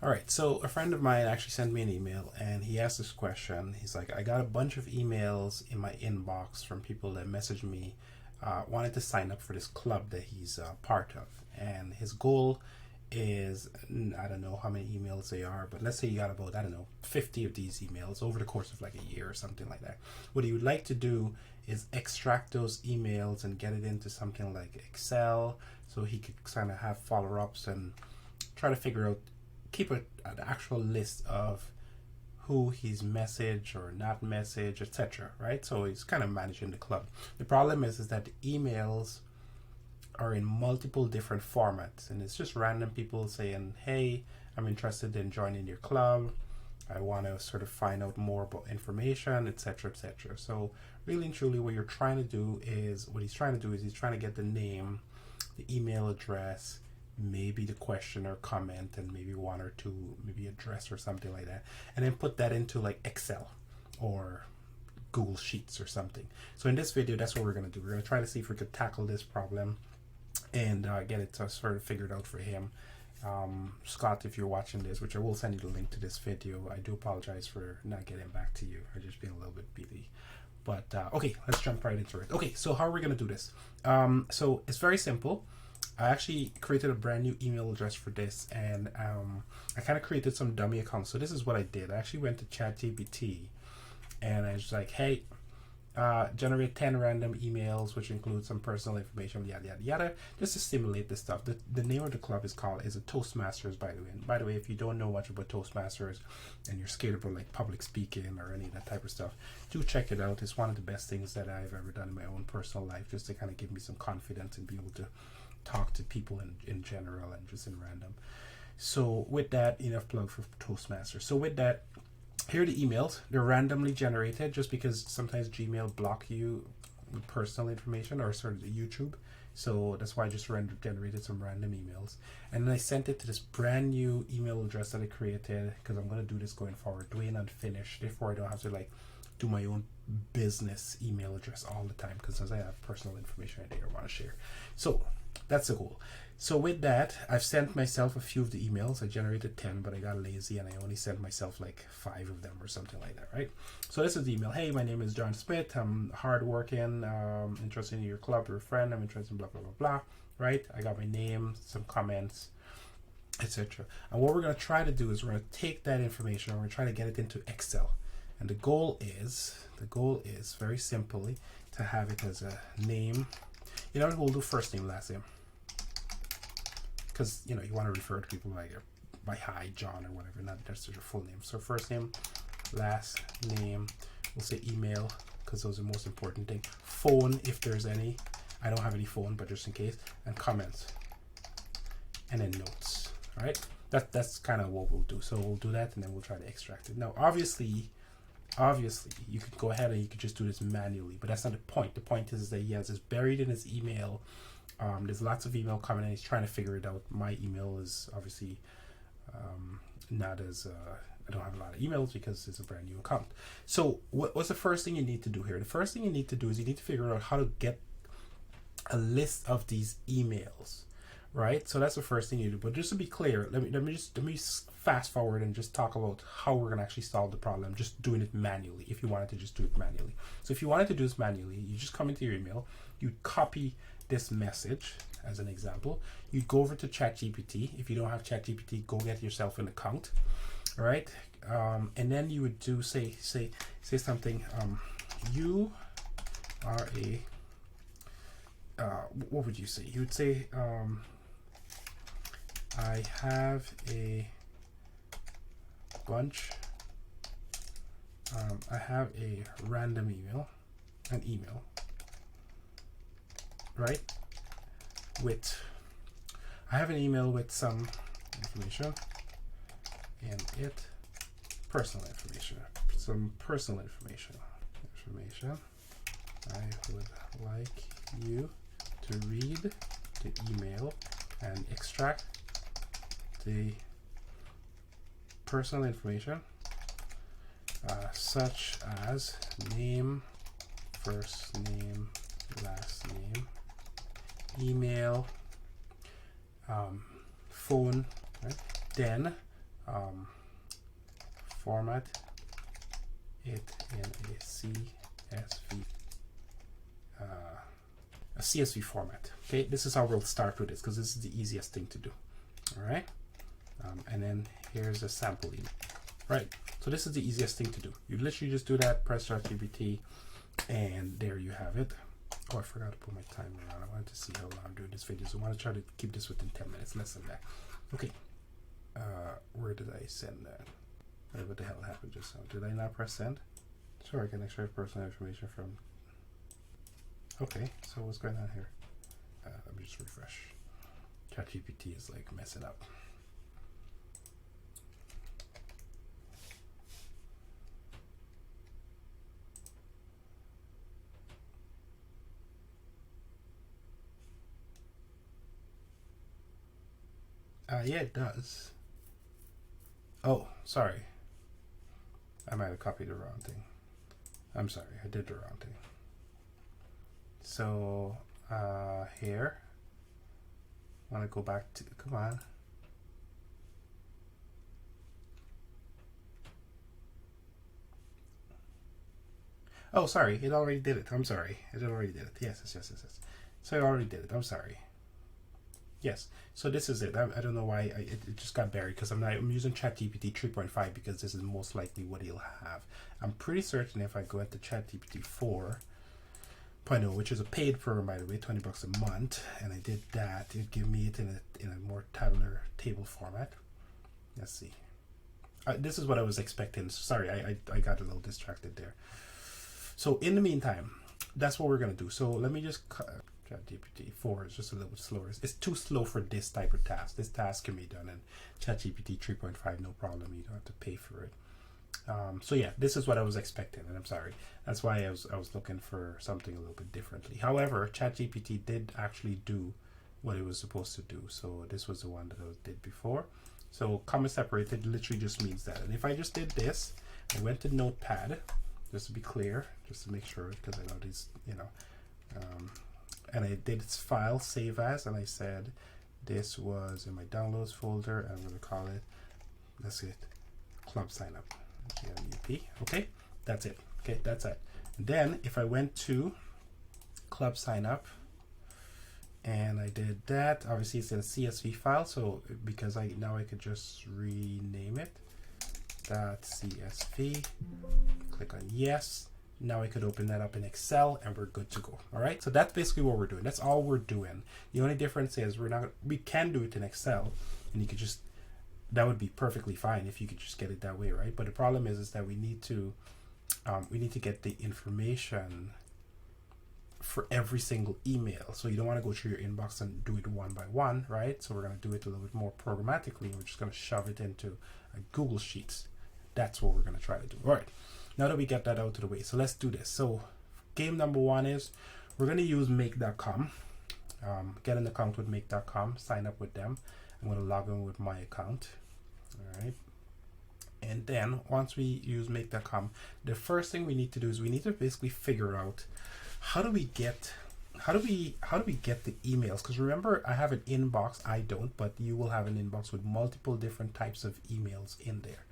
All right, so a friend of mine actually sent me an email and he asked this question. He's like, I got a bunch of emails in my inbox from people that messaged me, wanted to sign up for this club that he's part of. And his goal is, I don't know how many emails they are, but let's say you got about, I don't know, 50 of these emails over the course of like a year or something like that. What he would like to do is extract those emails and get it into something like Excel so he could kind of have follow-ups and try to figure out, keep an actual list of who he's messaged or not messaged, etc. Right? So he's kind of managing the club. The problem is that the emails are in multiple different formats, and it's just random people saying, hey, I'm interested in joining your club. I want to sort of find out more about information, etc., etc. So really and truly what he's trying to do is he's trying to get the name, the email address, maybe the question or comment, and maybe one or two, maybe address or something like that, and then put that into like Excel or Google Sheets or something. So in this video, that's what we're going to do. We're going to try to see if we could tackle this problem and get it sort of figured out for him. Scott, if you're watching this, which I will send you the link to this video, I do apologize for not getting back to you. I've just been a little bit busy. But okay, let's jump right into it. Okay, so how are we going to do this? So it's very simple. I actually created a brand new email address for this, and I kind of created some dummy accounts. So this is what I did. I actually went to ChatGPT and I was like, hey, generate 10 random emails, which include some personal information, yada, yada, yada, just to stimulate this stuff. The name of the club is a Toastmasters, by the way. And by the way, if you don't know much about Toastmasters and you're scared about like public speaking or any of that type of stuff, do check it out. It's one of the best things that I've ever done in my own personal life, just to kind of give me some confidence and be able to talk to people in general and just in random. So with that, enough plug for Toastmasters. So with that, here are the emails. They're randomly generated just because sometimes Gmail block you with personal information, or sort of YouTube. So that's why I just generated some random emails. And then I sent it to this brand new email address that I created, because I'm going to do this going forward, Dwayne Unfinished. Therefore, I don't have to like do my own business email address all the time, because I have personal information I want to share. So that's the goal. So with that, I've sent myself a few of the emails. I generated 10, but I got lazy and I only sent myself like 5 of them or something like that, right? So this is the email. Hey, my name is John Smith. I'm hardworking, interested in your club, your friend. I'm interested in blah, blah, blah, blah, right? I got my name, some comments, etc. And what we're going to try to do is we're going to take that information and we're going to try to get it into Excel. And the goal is very simply to have it as a name. You know, we'll do first name, last name, because you know you want to refer to people by hi John or whatever, not necessarily your full name. So first name, last name. We'll say email because those are the most important thing. Phone, if there's any. I don't have any phone, but just in case. And comments, and then notes. All right, that's kind of what we'll do. So we'll do that, and then we'll try to extract it. Now, obviously, you could go ahead and you could just do this manually, but that's not the point. The point is that he has this buried in his email. There's lots of email coming in. He's trying to figure it out. My email is obviously not as I don't have a lot of emails because it's a brand new account. So what's the first thing you need to do here? The first thing you need to do is you need to figure out how to get a list of these emails, right? So that's the first thing you do. But just to be clear, let me fast forward and just talk about how we're gonna actually solve the problem. Just doing it manually. If you wanted to just do it manually, so if you wanted to do this manually, you just come into your email, you copy this message as an example. You go over to ChatGPT. If you don't have ChatGPT, go get yourself an account. All right, and then you would do say something. You are a what would you say? You would say I have a bunch. I have a random email, an email, right? I have an email with some information, and personal information, some personal information. I would like you to read the email and extract the personal information, such as name, first name, last name, email, phone, right? Then format it in a CSV format. Okay, this is how we'll start with this because this is the easiest thing to do. All right, and then here's a sample email. Right, so this is the easiest thing to do. You literally just do that, press ChatGPT, and there you have it. Oh, I forgot to put my timer on. I wanted to see how long I'm doing this video, so I want to try to keep this within 10 minutes, less than that. Okay, where did I send that? What the hell happened just now? Did I not press send? Sure, I can extract personal information from. Okay, so what's going on here? Let me just refresh. ChatGPT is like messing up. Yeah, it does. Oh, sorry. I might have copied the wrong thing. I'm sorry, I did the wrong thing. So, here. I want to go back to, come on. Oh, sorry, it already did it. I'm sorry. It already did it. Yes. So it already did it. I'm sorry. Yes, so this is it. I don't know why it just got buried because I'm using ChatGPT 3.5 because this is most likely what he'll have. I'm pretty certain if I go into ChatGPT 4.0, which is a paid program by the way, $20 a month, and I did that, it give me it in a more tabular table format. Let's see. This is what I was expecting. Sorry, I got a little distracted there. So in the meantime, that's what we're gonna do. So let me just ChatGPT 4 is just a little bit slower. It's too slow for this type of task. This task can be done in ChatGPT 3.5, no problem. You don't have to pay for it. So yeah, this is what I was expecting, and I'm sorry. That's why I was looking for something a little bit differently. However, ChatGPT did actually do what it was supposed to do. So this was the one that I did before. So comma separated literally just means that. And if I just did this, I went to Notepad, just to be clear, just to make sure, because I know these, you know, and I did its file save as, and I said this was in my downloads folder, and I'm going to call it, that's it, club sign up, GMUP. Okay, that's it. Okay, that's it. And then if I went to club sign up and I did that, obviously it's in a CSV file, so because now I could just rename it .csv, click on yes. Now I could open that up in Excel and we're good to go. All right, so that's basically what we're doing. That's all we're doing. The only difference is we can do it in Excel, and you could just, that would be perfectly fine if you could just get it that way, right? But the problem is that we need to get the information for every single email. So you don't want to go through your inbox and do it one by one, right? So we're going to do it a little bit more programmatically. We're just going to shove it into a Google Sheets. That's what we're going to try to do. All right. Now that we get that out of the way, so let's do this. So game number one is we're going to use make.com. Get an account with make.com, sign up with them. I'm going to log in with my account. All right. And then once we use make.com, the first thing we need to do is we need to basically figure out how do we get the emails? Because remember, I have an inbox. I don't, but you will have an inbox with multiple different types of emails in there.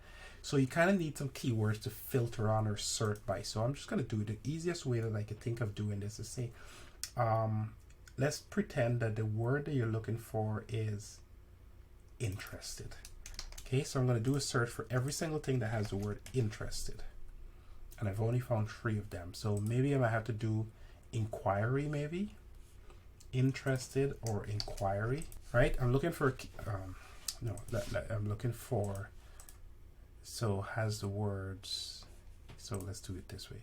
So you kind of need some keywords to filter on or sort by. So I'm just going to do it. The easiest way that I could think of doing this is say, let's pretend that the word that you're looking for is interested. Okay, so I'm going to do a search for every single thing that has the word interested. And I've only found 3 of them. So maybe I might have to do inquiry, maybe. Interested or inquiry, right? I'm looking for, I'm looking for, so has the words, so let's do it this way.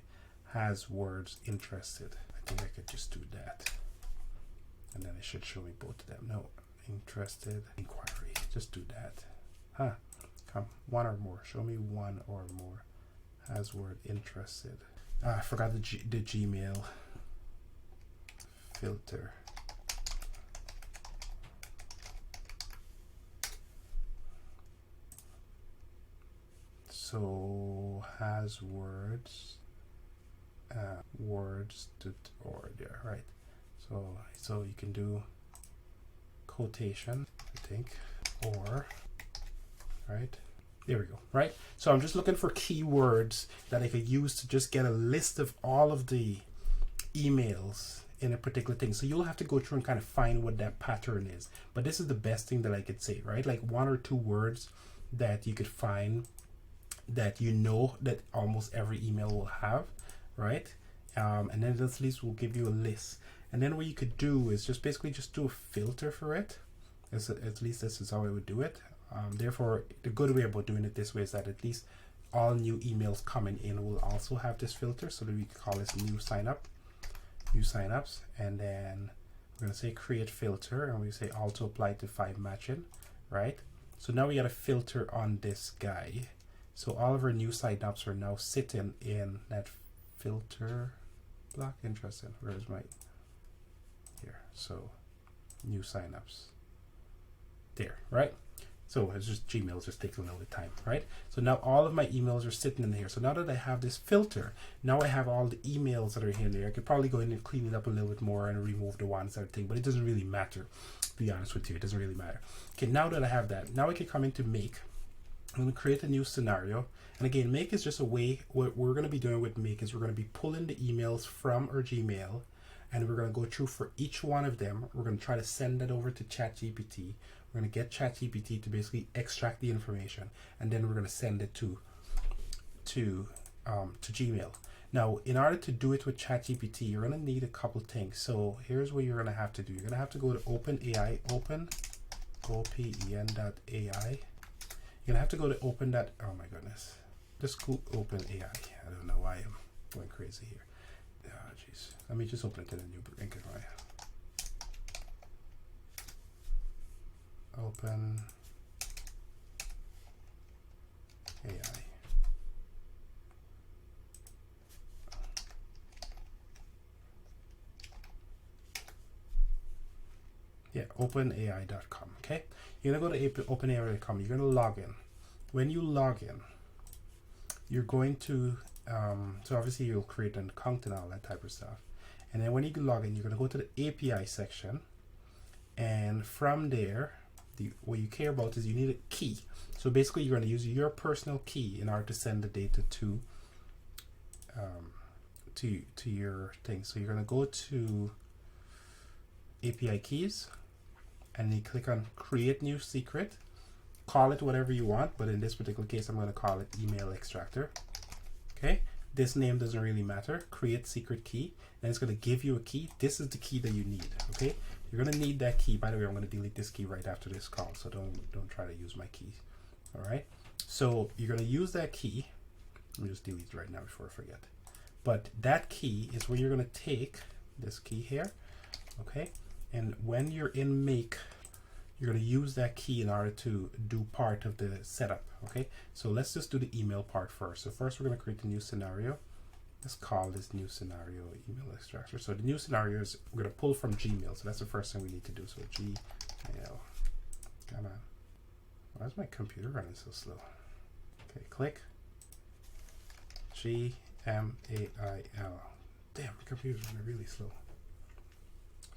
Has words interested. I think I could just do that. And then it should show me both of them. No, interested, inquiry. Just do that. Huh, come, 1 or more. Show me 1 or more. Has word interested. I forgot the Gmail filter. So has words, or there, right? So you can do quotation, I think, or, right? There we go, right? So I'm just looking for keywords that I could use to just get a list of all of the emails in a particular thing. So you'll have to go through and kind of find what that pattern is. But this is the best thing that I could say, right? Like 1 or 2 words that you could find that you know that almost every email will have, right? And then this list will give you a list. And then what you could do is just basically just do a filter for it. At least this is how I would do it. Therefore, the good way about doing it this way is that at least all new emails coming in will also have this filter, so that we can call this new signups, and then we're going to say create filter, and we say auto apply to 5 matching, right? So now we got a filter on this guy. So all of our new signups are now sitting in that filter block. Interesting. Where's my here? So new signups. There, right? So it's just Gmail just takes a little bit of time, right? So now all of my emails are sitting in here. So now that I have this filter, now I have all the emails that are in there. I could probably go in and clean it up a little bit more and remove the ones that are thing, but it doesn't really matter. To be honest with you, it doesn't really matter. Okay, now that I have that, now I can come into make. I'm going to create a new scenario. And again, make is just a way, what we're going to be doing with make is we're going to be pulling the emails from our Gmail, and we're going to go through for each one of them. We're going to try to send that over to ChatGPT. We're going to get ChatGPT to basically extract the information, and then we're going to send it to Gmail. Now, in order to do it with ChatGPT, you're going to need a couple things. So here's what you're going to have to do. You're going to have to go to OpenAI, OpenAI. You're going to have to go to oh my goodness. Just go OpenAI. I don't know why I'm going crazy here. Oh, jeez. Let me just open it in a new blanket. Open AI. Yeah, openai.com. Okay, you're gonna go to openai.com. You're gonna log in. When you log in, you're going to so obviously you'll create an account and all that type of stuff. And then when you log in, you're gonna go to the API section, and from there, what you care about is you need a key. So basically you're going to use your personal key in order to send the data to your thing. So you're going to go to API keys, and you click on create new secret. Call it whatever you want, but in this particular case I'm going to call it email extractor. Okay, this name doesn't really matter. Create secret key, and it's going to give you a key. This is the key that you need. Okay, you're going to need that key. By the way, I'm going to delete this key right after this call, so don't try to use my key. All right, so you're going to use that key. Let me just delete it right now before I forget. But that key is where you're going to take this key here. Okay, and when you're in make, you're going to use that key in order to do part of the setup. Okay, so let's just do the email part first. So first we're going to create a new scenario. Let's call this new scenario email extractor. So the new scenario is we're going to pull from Gmail. So that's the first thing we need to do. So Gmail. Come on. Why is my computer running so slow? Okay, click. Gmail. Damn, my computer's running really slow.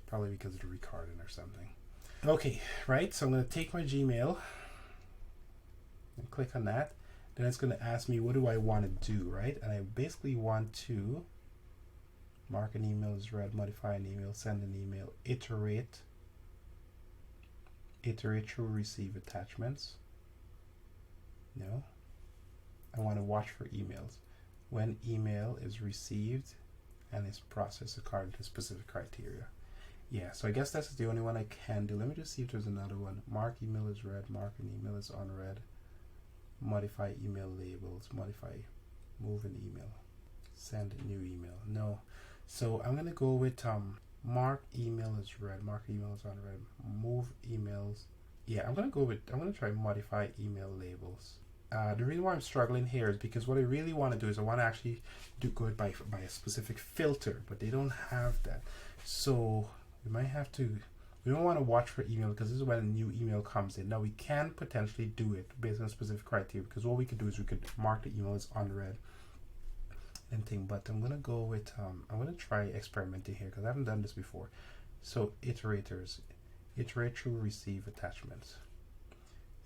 Probably because of the recording or something. Okay, right, so I'm going to take my Gmail and click on that. Then it's going to ask me, what do I want to do, right? And I basically want to mark an email as read, modify an email, send an email, iterate through receive attachments. No. I want to watch for emails. When email is received and is processed according to specific criteria. Yeah, so I guess that's the only one I can do. Let me just see if there's another one. Mark email as read, mark an email as unread, modify email labels, modify, move an email, send a new email. No. So I'm going to go with mark email as read, mark email as unread, move emails. Yeah, I'm going to try modify email labels. The reason why I'm struggling here is because what I really want to do is I want to actually go it by a specific filter, but they don't have that. So we might have to, we don't want to watch for email because this is when a new email comes in. Now we can potentially do it based on specific criteria, because what we could do is we could mark the email as unread and thing, but I'm going to go with, I'm going to try experimenting here because I haven't done this before. So iterate through receive attachments.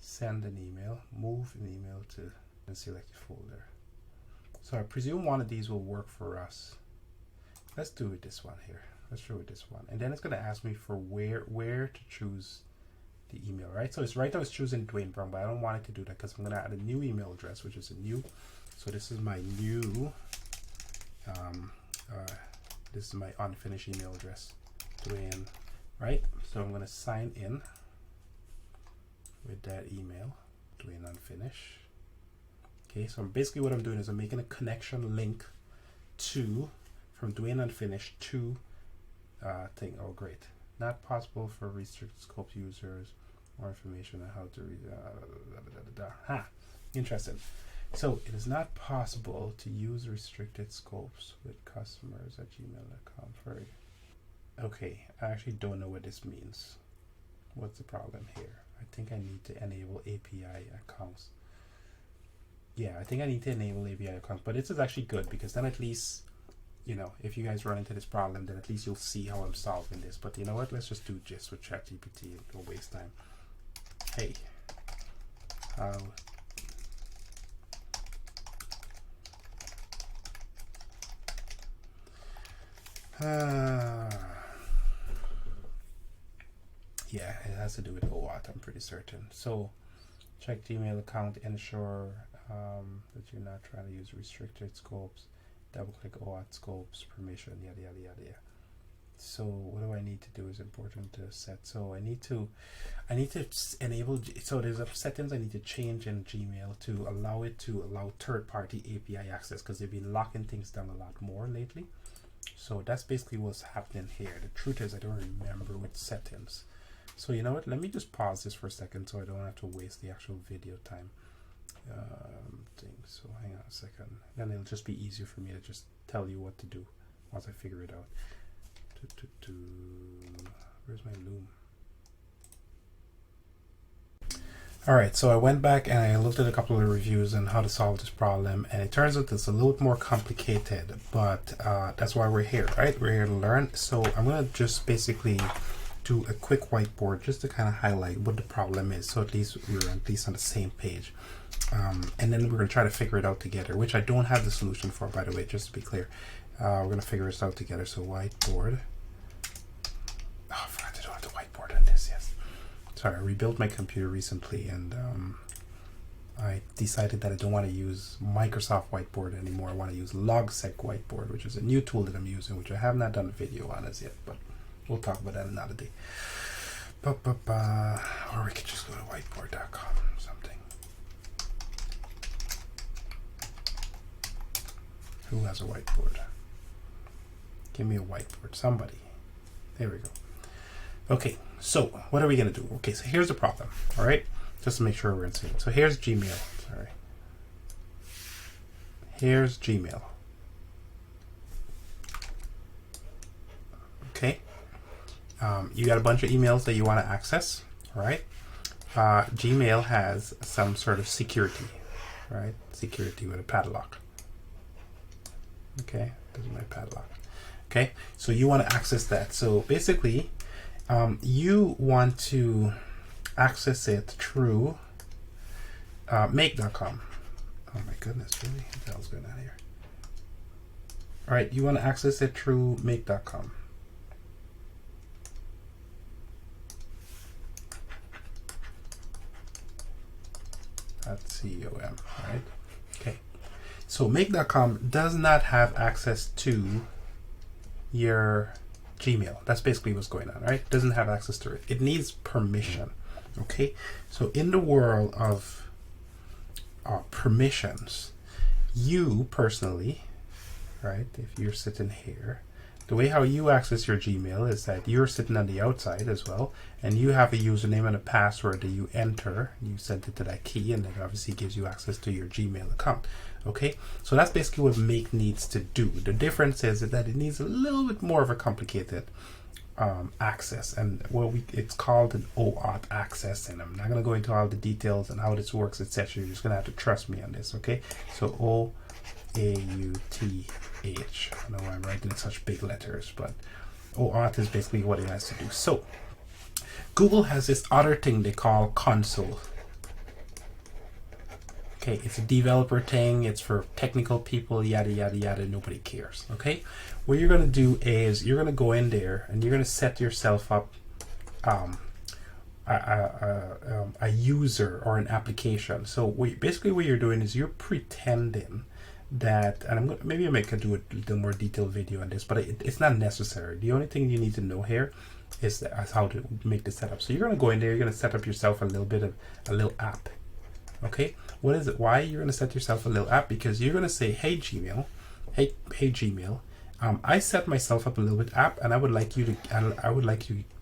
send an email, move an email to, and select a folder. So I presume one of these will work for us. Let's do it this one here. Let's show it this one. And then it's going to ask me for where to choose the email, right? So it's right I was choosing Dwayne Brown, but I don't want it to do that because I'm going to add a new email address, which is a new. So this is my new, this is my unfinished email address, Dwayne, right? So I'm going to sign in with that email, Dwayne unfinished. Okay, so basically what I'm doing is I'm making a connection link to, from Dwayne unfinished to thing. Oh, great. Not possible for restricted scope users. More information on how to read. Interesting. So it is not possible to use restricted scopes with customers at gmail.com. Okay, I actually don't know what this means. What's the problem here? I think I need to enable API accounts. Yeah, I think I need to enable API accounts, but this is actually good because then at least, you know, if you guys run into this problem, then at least you'll see how I'm solving this. But you know what? Let's just do just with ChatGPT and don't waste time. Hey, how yeah, it has to do with OAuth, I'm pretty certain. So check Gmail account, ensure that you're not trying to use restricted scopes, double click OAuth scopes, permission, yada yada yada yada. So what do I need to do is important to set. So I need to enable, so there's a settings I need to change in Gmail to allow third-party API access, because they've been locking things down a lot more lately. So that's basically what's happening here. The truth is I don't remember which settings. So you know what, let me just pause this for a second so I don't have to waste the actual video time thing. So hang on a second, then it'll just be easier for me to just tell you what to do once I figure it out. Where's my loom? Alright, so I went back and I looked at a couple of reviews on how to solve this problem, and it turns out it's a little bit more complicated, but that's why we're here, right? We're here to learn. So I'm going to just basically do a quick whiteboard just to kind of highlight what the problem is, so at least we're at least on the same page. And then we're going to try to figure it out together, which I don't have the solution for, by the way, just to be clear. We're going to figure this out together. So whiteboard. Oh, I forgot to do the whiteboard on this, yes. Sorry, I rebuilt my computer recently, and I decided that I don't want to use Microsoft Whiteboard anymore. I want to use Logsec Whiteboard, which is a new tool that I'm using, which I have not done a video on as yet, but we'll talk about that another day. Or we could just go to whiteboard.com or something. Who has a whiteboard? Give me a whiteboard, somebody. There we go. Okay, so what are we going to do? Okay, so here's the problem, all right? Just to make sure we're in sync. So here's Gmail, sorry. Here's Gmail. Okay. You got a bunch of emails that you want to access, all right? Gmail has some sort of security, right? Security with a padlock. Okay, this is my padlock. Okay, so you want to access that. So basically, you want to access it through make.com. Oh my goodness, really? What the hell's going on here? All right, you want to access it through make.com. .com, right? Okay. So make.com does not have access to your Gmail. That's basically what's going on, right? It doesn't have access to it. It needs permission. Okay. So in the world of permissions, you personally, right? If you're sitting here, the way how you access your Gmail is that you're sitting on the outside as well, and you have a username and a password that you enter. You send it to that key, and it obviously gives you access to your Gmail account. Okay, so that's basically what Make needs to do. The difference is that it needs a little bit more of a complicated access, and it's called an OAuth access. And I'm not going to go into all the details and how this works, etc. You're just going to have to trust me on this. Okay, so OAuth. I know I'm writing in such big letters, but OAuth is basically what it has to do. So Google has this other thing they call console. Okay, it's a developer thing. It's for technical people. Yada yada yada. Nobody cares. Okay, what you're gonna do is you're gonna go in there and you're gonna set yourself up a user or an application. So basically what you're doing is you're pretending that, and maybe I could do a little more detailed video on this, but it's not necessary. The only thing you need to know here is how to make the setup. So you're going to go in there, you're going to set up yourself a little app. Okay, what is it? Why you're going to set yourself a little app? Because you're going to say, hey Gmail, hey Gmail, I set myself up a little bit app, and I would like you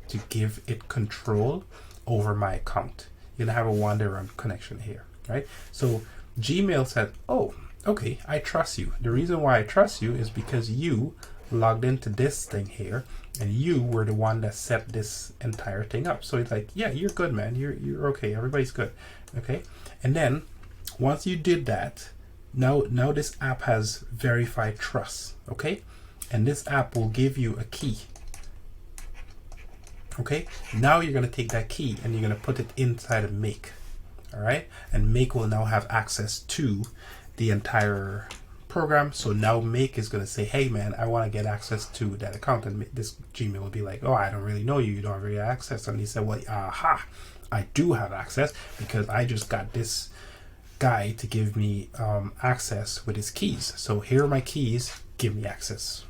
to give it control over my account. You're gonna have a wander on connection here, right? So Gmail said, oh, okay, I trust you. The reason why I trust you is because you logged into this thing here, and you were the one that set this entire thing up. So it's like, yeah, you're good, man. You're okay. Everybody's good. Okay. And then once you did that, now this app has verified trust. Okay. And this app will give you a key. Okay, now you're going to take that key and you're going to put it inside of Make. All right, and Make will now have access to the entire program. So now Make is going to say, hey man, I want to get access to that account, and this Gmail will be like, oh, I don't really know you, you don't have really access. And he said, well, aha, I do have access because I just got this guy to give me access with his keys. So here are my keys, give me access.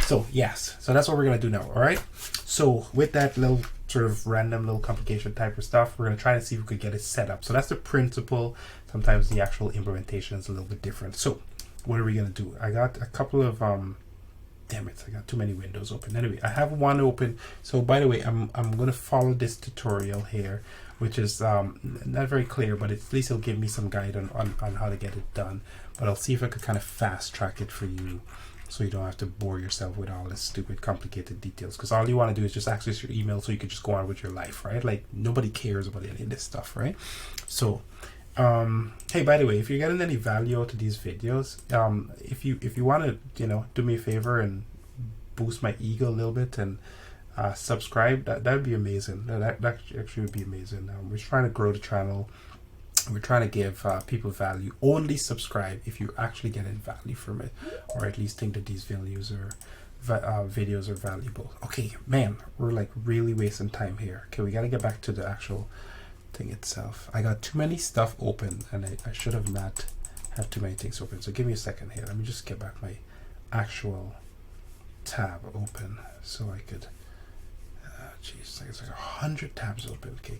So yes, so that's what we're gonna do now. All right, so with that little sort of random little complication type of stuff, we're gonna try to see if we could get it set up. So that's the principle. Sometimes the actual implementation is a little bit different. So what are we gonna do? I got a couple of damn it, I got too many windows open. Anyway, I have one open. So by the way, I'm gonna follow this tutorial here, which is not very clear, but at least it'll give me some guide on how to get it done. But I'll see if I could kind of fast track it for you, so you don't have to bore yourself with all this stupid complicated details, because all you want to do is just access your email so you can just go on with your life, right? Like nobody cares about any of this stuff, right? So hey, by the way, if you're getting any value out of these videos, if you want to do me a favor and boost my ego a little bit and subscribe, that would be amazing. That actually would be amazing. We're trying to grow the channel. We're trying to give people value. Only subscribe if you're actually getting value from it, or at least think that these videos are valuable. Okay, man, we're like really wasting time here. Okay, we got to get back to the actual thing itself. I got too many stuff open, and I should have not have too many things open. So give me a second here. Let me just get back my actual tab open so I could. Jeez, it's like 100 tabs open. Okay.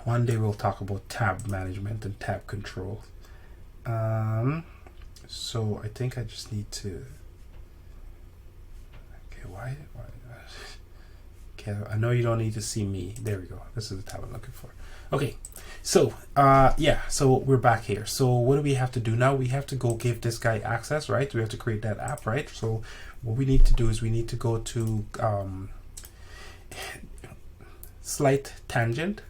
One day we'll talk about tab management and tab control. So I think I just need to. Okay, why? Okay, I know you don't need to see me. There we go. This is the tab I'm looking for. Okay, so yeah, so we're back here. So what do we have to do now? We have to go give this guy access, right? We have to create that app, right? So what we need to do is we need to go to slight tangent.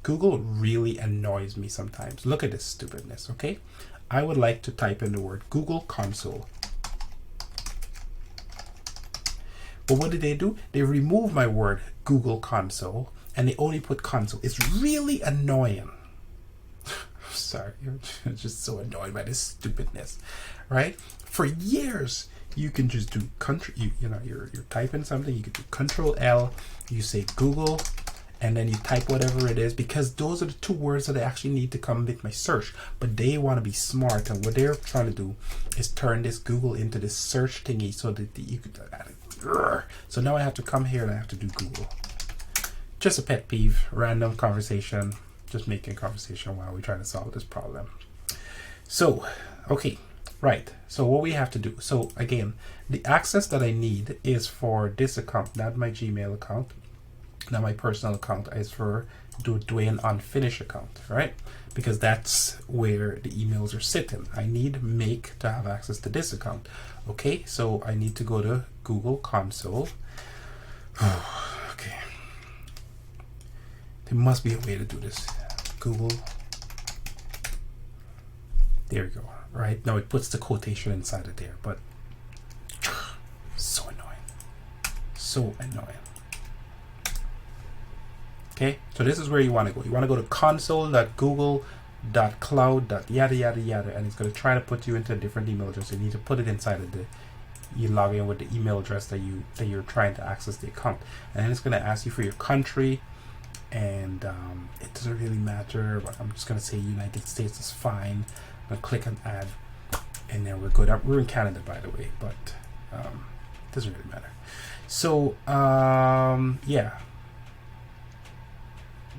Google really annoys me sometimes. Look at this stupidness, okay? I would like to type in the word Google Console. But what did they do? They remove my word Google Console and they only put console. It's really annoying. Sorry, I'm just so annoyed by this stupidness, right? For years, you can just do you're typing something, you could do Control L, you say Google, and then you type whatever it is, because those are the two words that I actually need to come with my search. But they want to be smart, and what they're trying to do is turn this Google into this search thingy so that you could. So now I have to come here and I have to do Google. Just a pet peeve, random conversation, just making conversation while we try to solve this problem. So, okay, right. So what we have to do. So again, the access that I need is for this account, not my Gmail account. Now my personal account is for Dwayne Unfinished account, right? Because that's where the emails are sitting. I need Make to have access to this account. Okay, so I need to go to Google Console. Okay. There must be a way to do this. Google. There we go. Right? Now it puts the quotation inside of there, but so annoying. So annoying. Okay, so this is where you want to go. You want to go to console.google.cloud. Yada yada yada, and it's going to try to put you into a different email address. You need to put it inside of you log in with the email address that you're trying to access the account, and then it's going to ask you for your country, and it doesn't really matter, but I'm just going to say United States is fine. I'm going to click on add, and then we're good. We're in Canada, by the way, but it doesn't really matter. So yeah,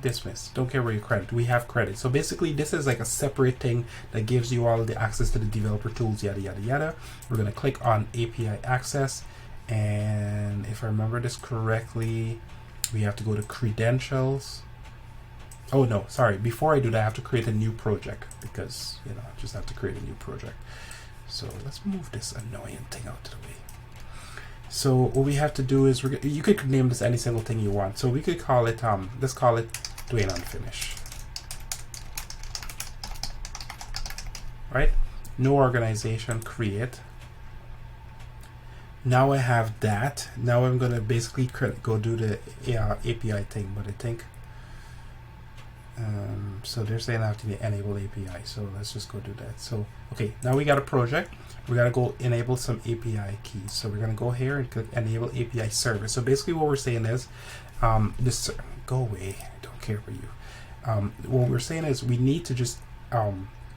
dismiss. Don't care where you credit. We have credit. So basically this is like a separate thing that gives you all the access to the developer tools, yada yada yada. We're going to click on API access, and if I remember this correctly, we have to go to credentials. Oh no, sorry, before I do that I have to create a new project, because I just have to create a new project. So let's move this annoying thing out of the way. So what we have to do is you could name this any single thing you want. So we could call it let's call it Dwayne Unfinished. Right? No organization, create. Now I have that. Now I'm gonna basically go do the API thing, but I think so they're saying I have to enable API. So let's just go do that. So okay, now we got a project. We gotta go enable some API keys. So we're gonna go here and click enable API service. So basically what we're saying is this go away, I don't care for you. What we're saying is we need to just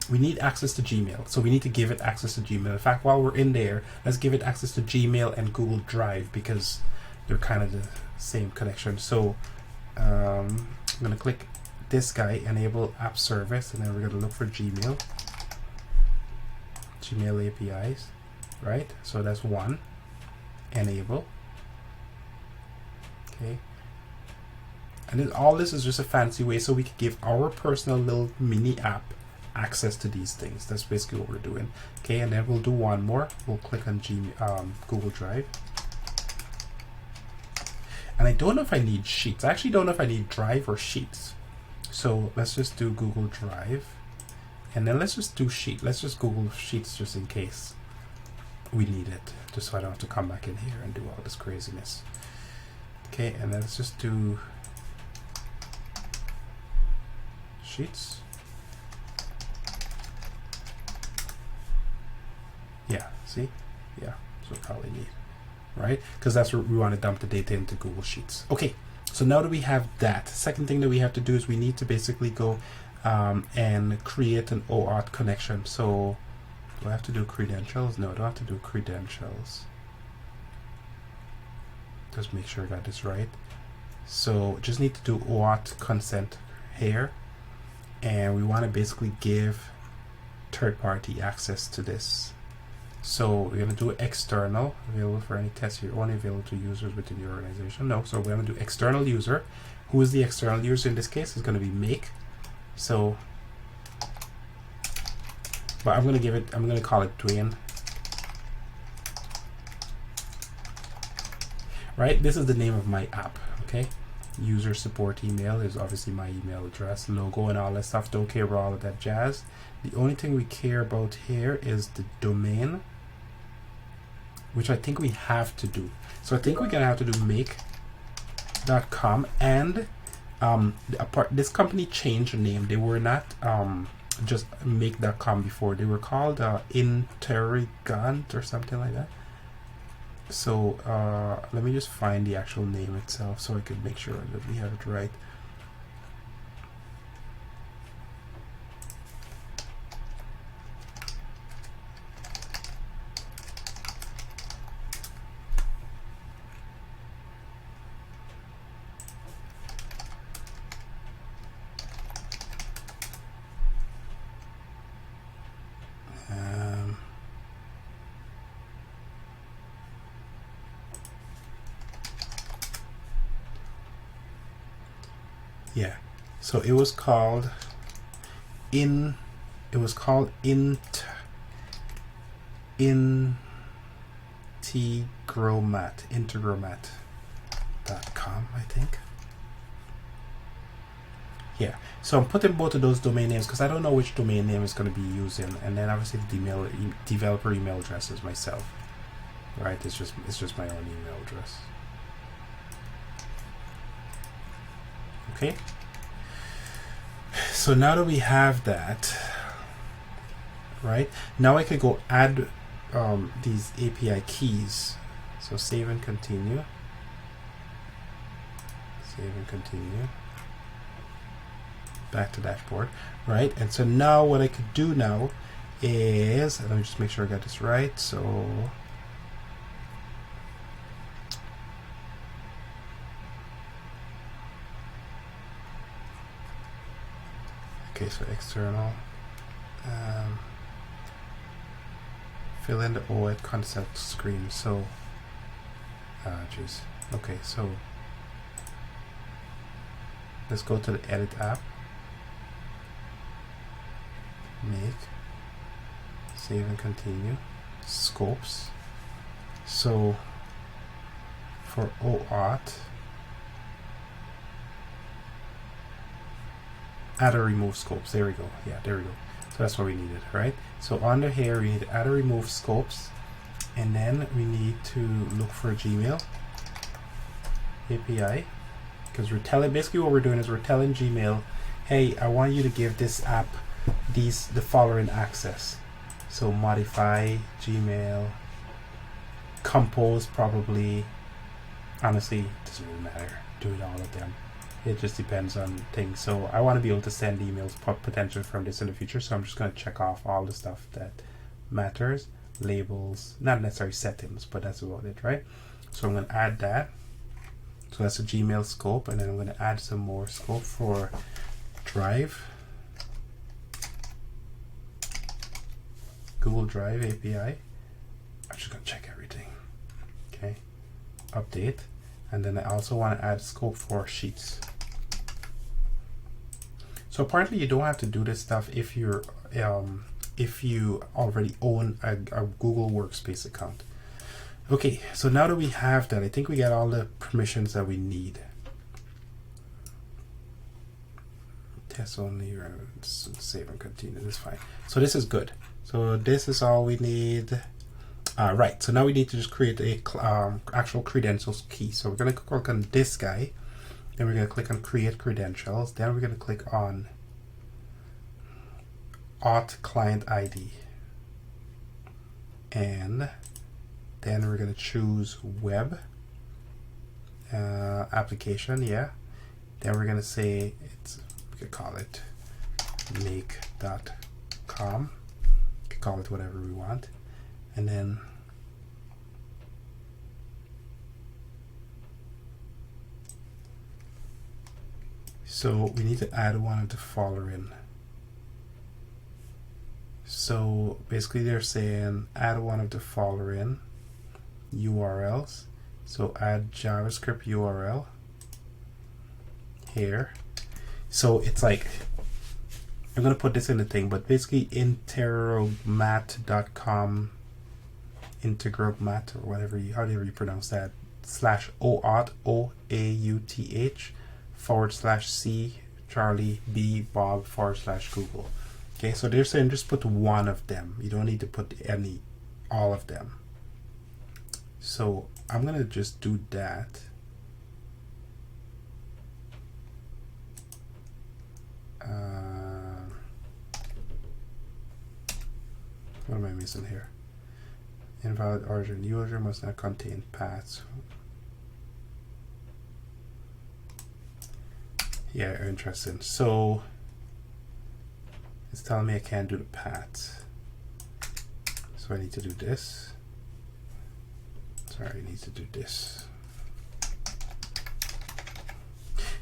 we need access to Gmail. So we need to give it access to Gmail. In fact, while we're in there, let's give it access to Gmail and Google Drive, because they're kind of the same connection. So I'm gonna click this guy, enable app service, and then we're gonna look for Gmail APIs, right? So that's one, enable. Okay, and then all this is just a fancy way so we can give our personal little mini app access to these things. That's basically what we're doing. Okay, and then we'll do one more. We'll click on Google Drive, and I don't know if I need Sheets. I actually don't know if I need Drive or Sheets. So let's just do Google Drive, and then let's just do Sheet. Let's just Google Sheets just in case we need it, just so I don't have to come back in here and do all this craziness. Okay, and then let's just do Sheets. Yeah, see? Yeah, that's what we probably need, right? Because that's where we want to dump the data into Google Sheets. Okay, so now that we have that, second thing that we have to do is we need to basically go and create an OAuth connection. So do I have to do credentials? No, I don't have to do credentials. Just make sure I got this right. So just need to do OAuth consent here, and we want to basically give third-party access to this. So we're going to do external, available for any tests here, only available to users within your organization. No, so we're going to do external user. Who is the external user in this case? Is going to be make. So, but I'm going to call it Dwayne. Right? This is the name of my app. Okay. User support email is obviously my email address, logo, and all that stuff. Don't care about all of that jazz. The only thing we care about here is the domain, which I think we have to do. So I think we're gonna have to do make.com, and this company changed the name. They were not just make.com before. They were called Interrigant or something like that. So let me just find the actual name itself so I could make sure that we have it right. Yeah, so it was called integromat.com, I think. Yeah, so I'm putting both of those domain names because I don't know which domain name is going to be using, and then obviously the developer email address is myself, right? It's just my own email address. Okay. So now that we have that, right, now I could go add these API keys. So save and continue. Save and continue. Back to dashboard, right? And so now what I could do now is, let me just make sure I got this right. So okay, so external, fill in the OED concept screen. So geez. Okay, so let's go to the edit app, make, save and continue, scopes. So for OAuth, add or remove scopes. There we go. Yeah, there we go. So that's what we needed, right? So under here, we need to add or remove scopes, and then we need to look for Gmail API, because we're telling, basically what we're doing is we're telling Gmail, hey, I want you to give this app the following access. So modify Gmail, compose probably. Honestly, it doesn't really matter. Do it all of them. It just depends on things. So I want to be able to send emails potentially from this in the future. So I'm just going to check off all the stuff that matters. Labels, not necessarily settings, but that's about it, right? So I'm going to add that. So that's a Gmail scope, and then I'm going to add some more scope for Drive, Google Drive API. I'm just going to check everything. Okay, update, and then I also want to add scope for Sheets. So apparently you don't have to do this stuff if you're if you already own a Google Workspace account. Okay, so now that we have that, I think we got all the permissions that we need. Test only, save and continue, that's fine. So this is good. So this is all we need. Right, so now we need to just create a actual credentials key. So we're going to click on this guy, then we're going to click on create credentials, then we're going to click on auth client ID, and then we're going to choose web application. Yeah, then we're going to say it's, we could call it make.com, we could call it whatever we want, and then so we need to add one of the following. So basically they're saying add one of the following URLs. So add JavaScript URL here. So it's like, I'm going to put this in the thing, but basically integromat.com, integromat, or whatever you, however you pronounce that, / OAuth, OAUTH / C Charlie B Bob / Google. Okay, so they're saying just put one of them. You don't need to put all of them. So I'm gonna just do that. What am I missing here? Invalid origin. User must not contain paths. Yeah, interesting. So it's telling me I can't do the paths. So I need to do this. Sorry, I need to do this.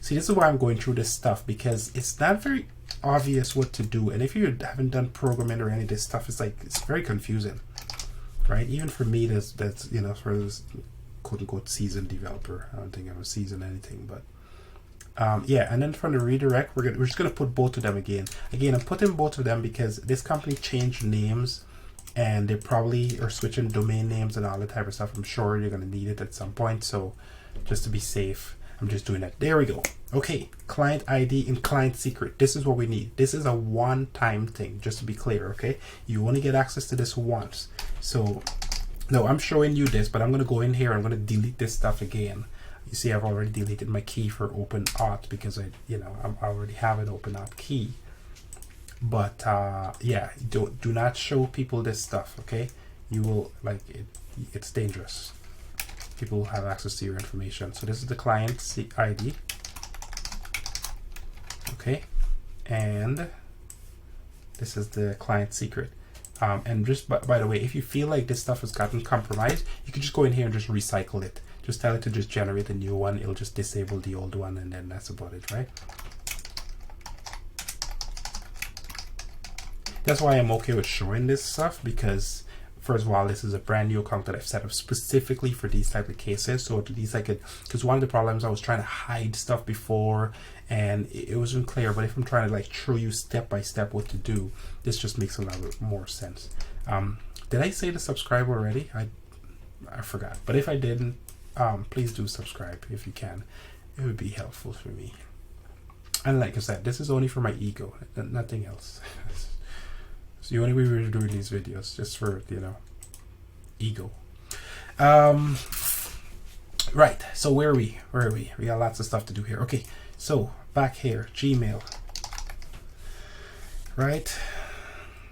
See, this is why I'm going through this stuff, because it's not very obvious what to do. And if you haven't done programming or any of this stuff, it's like, it's very confusing, right? Even for me, that's you know, for this quote unquote seasoned developer. I don't think I'm a seasoned anything, but yeah. And then from the redirect, we're just gonna put both of them again. Again, I'm putting both of them because this company changed names, and they probably are switching domain names and all that type of stuff. I'm sure you're gonna need it at some point. So just to be safe, I'm just doing that. There we go. Okay, client ID and client secret. This is what we need. This is a one-time thing, just to be clear, okay? You only get access to this once. So, no, I'm showing you this, but I'm going to go in here. I'm going to delete this stuff again. You see, I've already deleted my key for OpenAuth because I already have an OpenAuth key. But yeah, do not show people this stuff, okay? You will, like, it's dangerous. People will have access to your information. So this is the client ID, okay? And this is the client secret. And just by the way, if you feel like this stuff has gotten compromised, you can just go in here and just recycle it. Just tell it to just generate a new one. It'll just disable the old one, and then that's about it, right? That's why I'm okay with showing this stuff, because first of all, this is a brand new account that I've set up specifically for these type of cases. So at least I could, because one of the problems, I was trying to hide stuff before and it wasn't clear. But if I'm trying to like show you step by step what to do, this just makes a lot more sense. Did I say to subscribe already? I forgot. But if I didn't, please do subscribe if you can. It would be helpful for me. And like I said, this is only for my ego, nothing else. It's the only way we're doing these videos, just for, ego. Right, so where are we? We got lots of stuff to do here. Okay, so back here, Gmail. Right,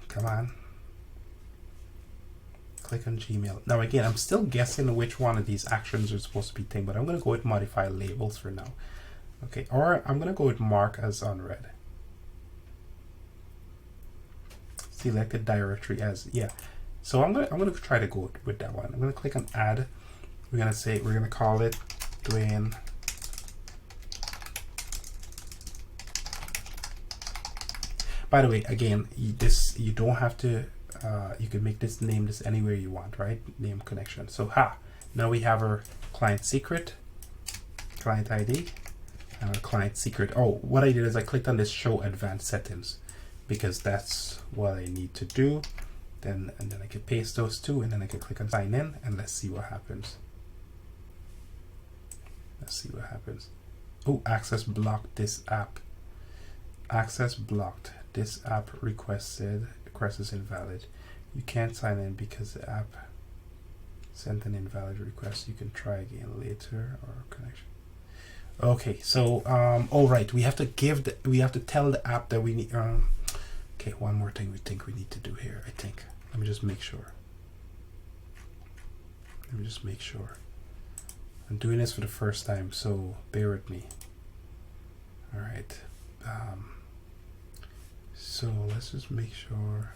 come on. Click on Gmail. Now again, I'm still guessing which one of these actions are supposed to be thing, but I'm going to go with modify labels for now. Okay, or I'm going to go with mark as unread. Selected directory as, yeah. So I'm gonna try to go with that one. I'm gonna click on add. We're gonna call it Dwayne. By the way, again, you don't have to. You can make this name this anywhere you want, right? Name connection. So now we have our client secret, client ID, and our client secret. Oh, what I did is I clicked on this show advanced settings, because that's what I need to do. And then I can paste those two, and then I can click on sign in, and let's see what happens. Oh, access blocked this app. Access blocked. This app request is invalid. You can't sign in because the app sent an invalid request. You can try again later, or connection. Okay, so all right, we have to tell the app that we need. Okay, one more thing we think we need to do here, I think. Let me just make sure. I'm doing this for the first time, so bear with me. All right. So let's just make sure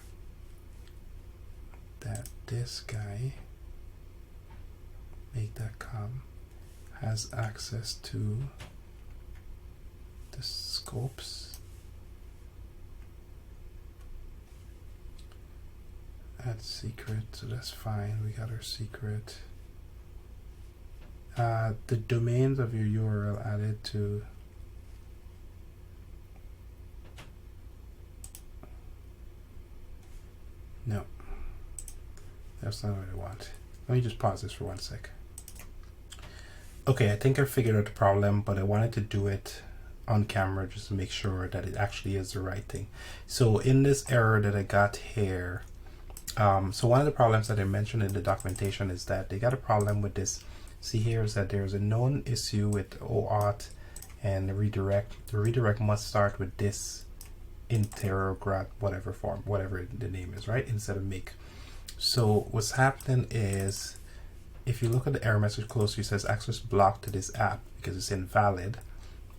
that this guy, make.com, has access to the scopes. Add secret, so that's fine. We got our secret. The domains of your URL added to. No, that's not what I want. Let me just pause this for 1 sec. Okay, I think I figured out the problem, but I wanted to do it on camera just to make sure that it actually is the right thing. So in this error that I got here, so one of the problems that I mentioned in the documentation is that they got a problem with this. See here is that there's a known issue with OAuth and the redirect. The redirect must start with this interrograt whatever form, whatever the name is, right? Instead of make. So what's happening is, if you look at the error message closely, it says access blocked to this app because it's invalid,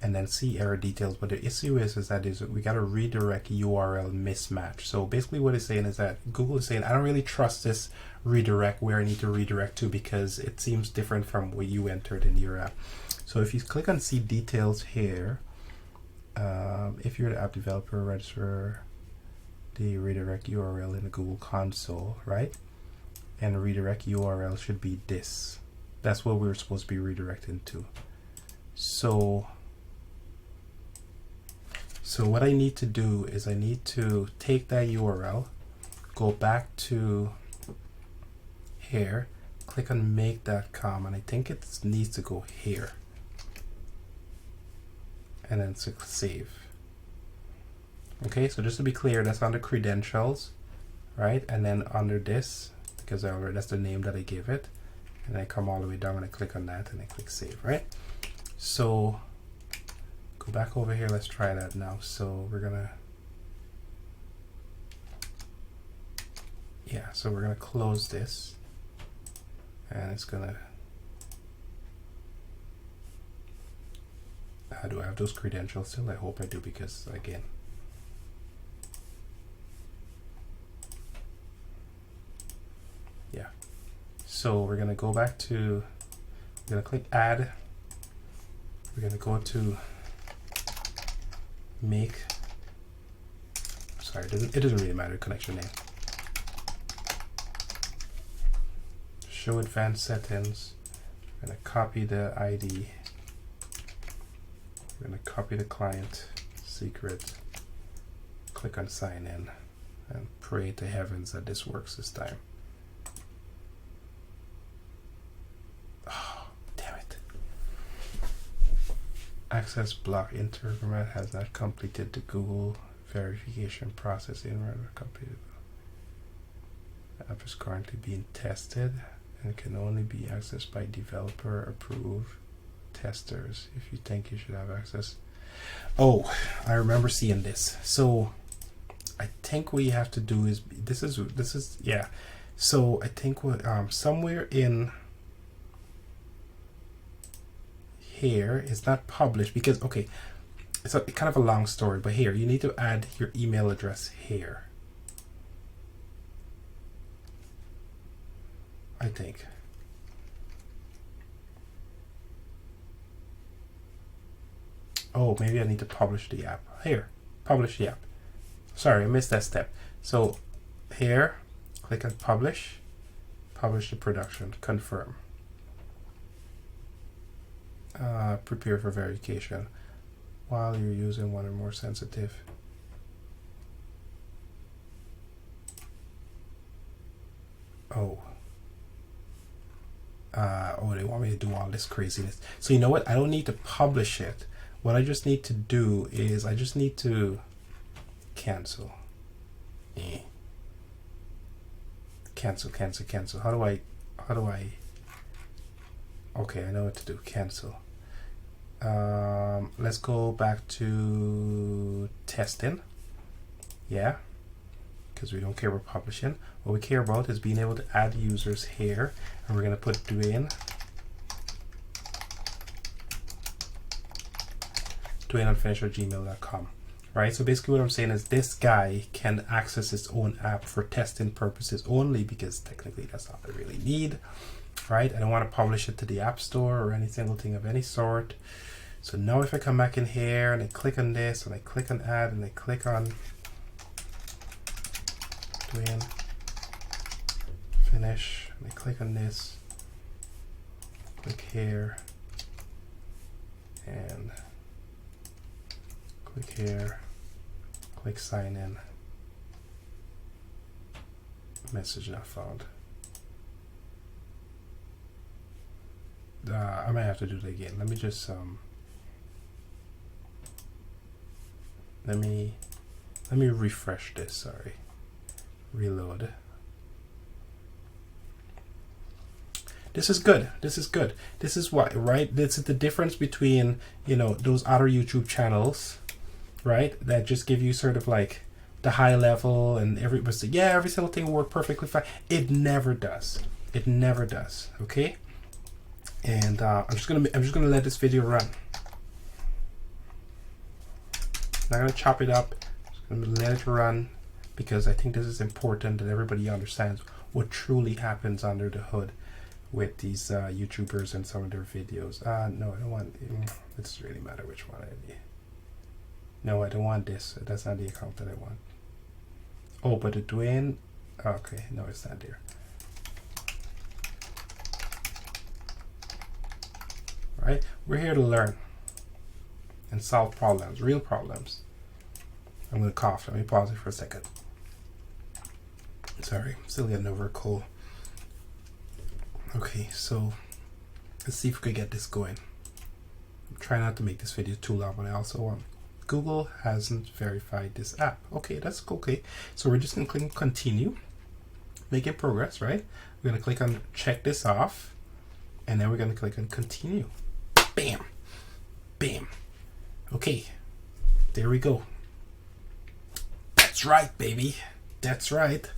and then see error details. But the issue is that we got a redirect URL mismatch. So basically what it's saying is that Google is saying, I don't really trust this redirect where I need to redirect to, because it seems different from what you entered in your app. So if you click on see details here, if you're the app developer, register the redirect URL in the Google console, right? And the redirect URL should be this. That's what we're supposed to be redirecting to. So what I need to do is I need to take that URL, go back to here, click on make.com, and I think it needs to go here, and then save. Okay, so just to be clear, that's under credentials, right? And then under this, because that's the name that I gave it, and I come all the way down and I click on that and I click save, right? So go back over here, let's try that now. So we're gonna, yeah, so we're gonna close this, and it's gonna, do I have those credentials still? I hope I do, because again, yeah. So we're gonna go back to, we're gonna click add, we're gonna go to make, sorry, it doesn't really matter, connection name. Show advanced settings. I'm gonna copy the ID. We're gonna copy the client secret. Click on sign in and pray to heavens that this works this time. Oh, damn it. Access block internet has not completed the Google verification process in rather completed. The app is currently being tested and can only be accessed by developer approved testers. If you think you should have access. Oh, I remember seeing this. So I think what you have to do is this is yeah. So I think what somewhere in here is not published because okay, it's kind of a long story, but here you need to add your email address here. I think. Oh, maybe I need to publish the app. Here, publish the app. Sorry, I missed that step. So here, click on publish, publish the production, confirm. Prepare for verification while you're using one or more sensitive. Oh. Oh, they want me to do all this craziness. So you know what? I don't need to publish it. What I just need to do is I just need to cancel. Cancel. How do I, okay, I know what to do. Cancel. Let's go back to testing. Yeah. Because we don't care about publishing. What we care about is being able to add users here, and we're going to put Dwayne unfinished@gmail.com. Right? So basically what I'm saying is this guy can access his own app for testing purposes only, because technically that's all I really need. Right? I don't want to publish it to the App Store or any single thing of any sort. So now if I come back in here and I click on this and I click on add and I click on Dwayne finish and I click on this, click here and click here, click sign in, message not found. I might have to do it again. Let me just let me refresh this. Sorry, reload. This is good. This is good. This is what, right? This is the difference between, you know, those other YouTube channels, right? That just give you sort of like the high level and everybody say, yeah, every single thing will work perfectly fine. It never does. It never does. Okay. And I'm just gonna let this video run. I'm not gonna chop it up. I'm just gonna let it run because I think this is important that everybody understands what truly happens under the hood with these YouTubers and some of their videos. No, I don't want. It doesn't really matter which one I need. No, I don't want this. That's not the account that I want. Oh, but the Dwayne. Okay, no, it's not there. Right? We're here to learn and solve problems, real problems. I'm gonna cough. Let me pause it for a second. Sorry, still getting over a cold. Okay, so let's see if we could get this going. I'm trying not to make this video too long, but I also want Google hasn't verified this app. Okay, that's okay. So we're just gonna click continue, making progress, right? We're gonna click on check this off. and then we're going to click on continue. Bam, bam. Okay, there we go. That's right, baby. That's right.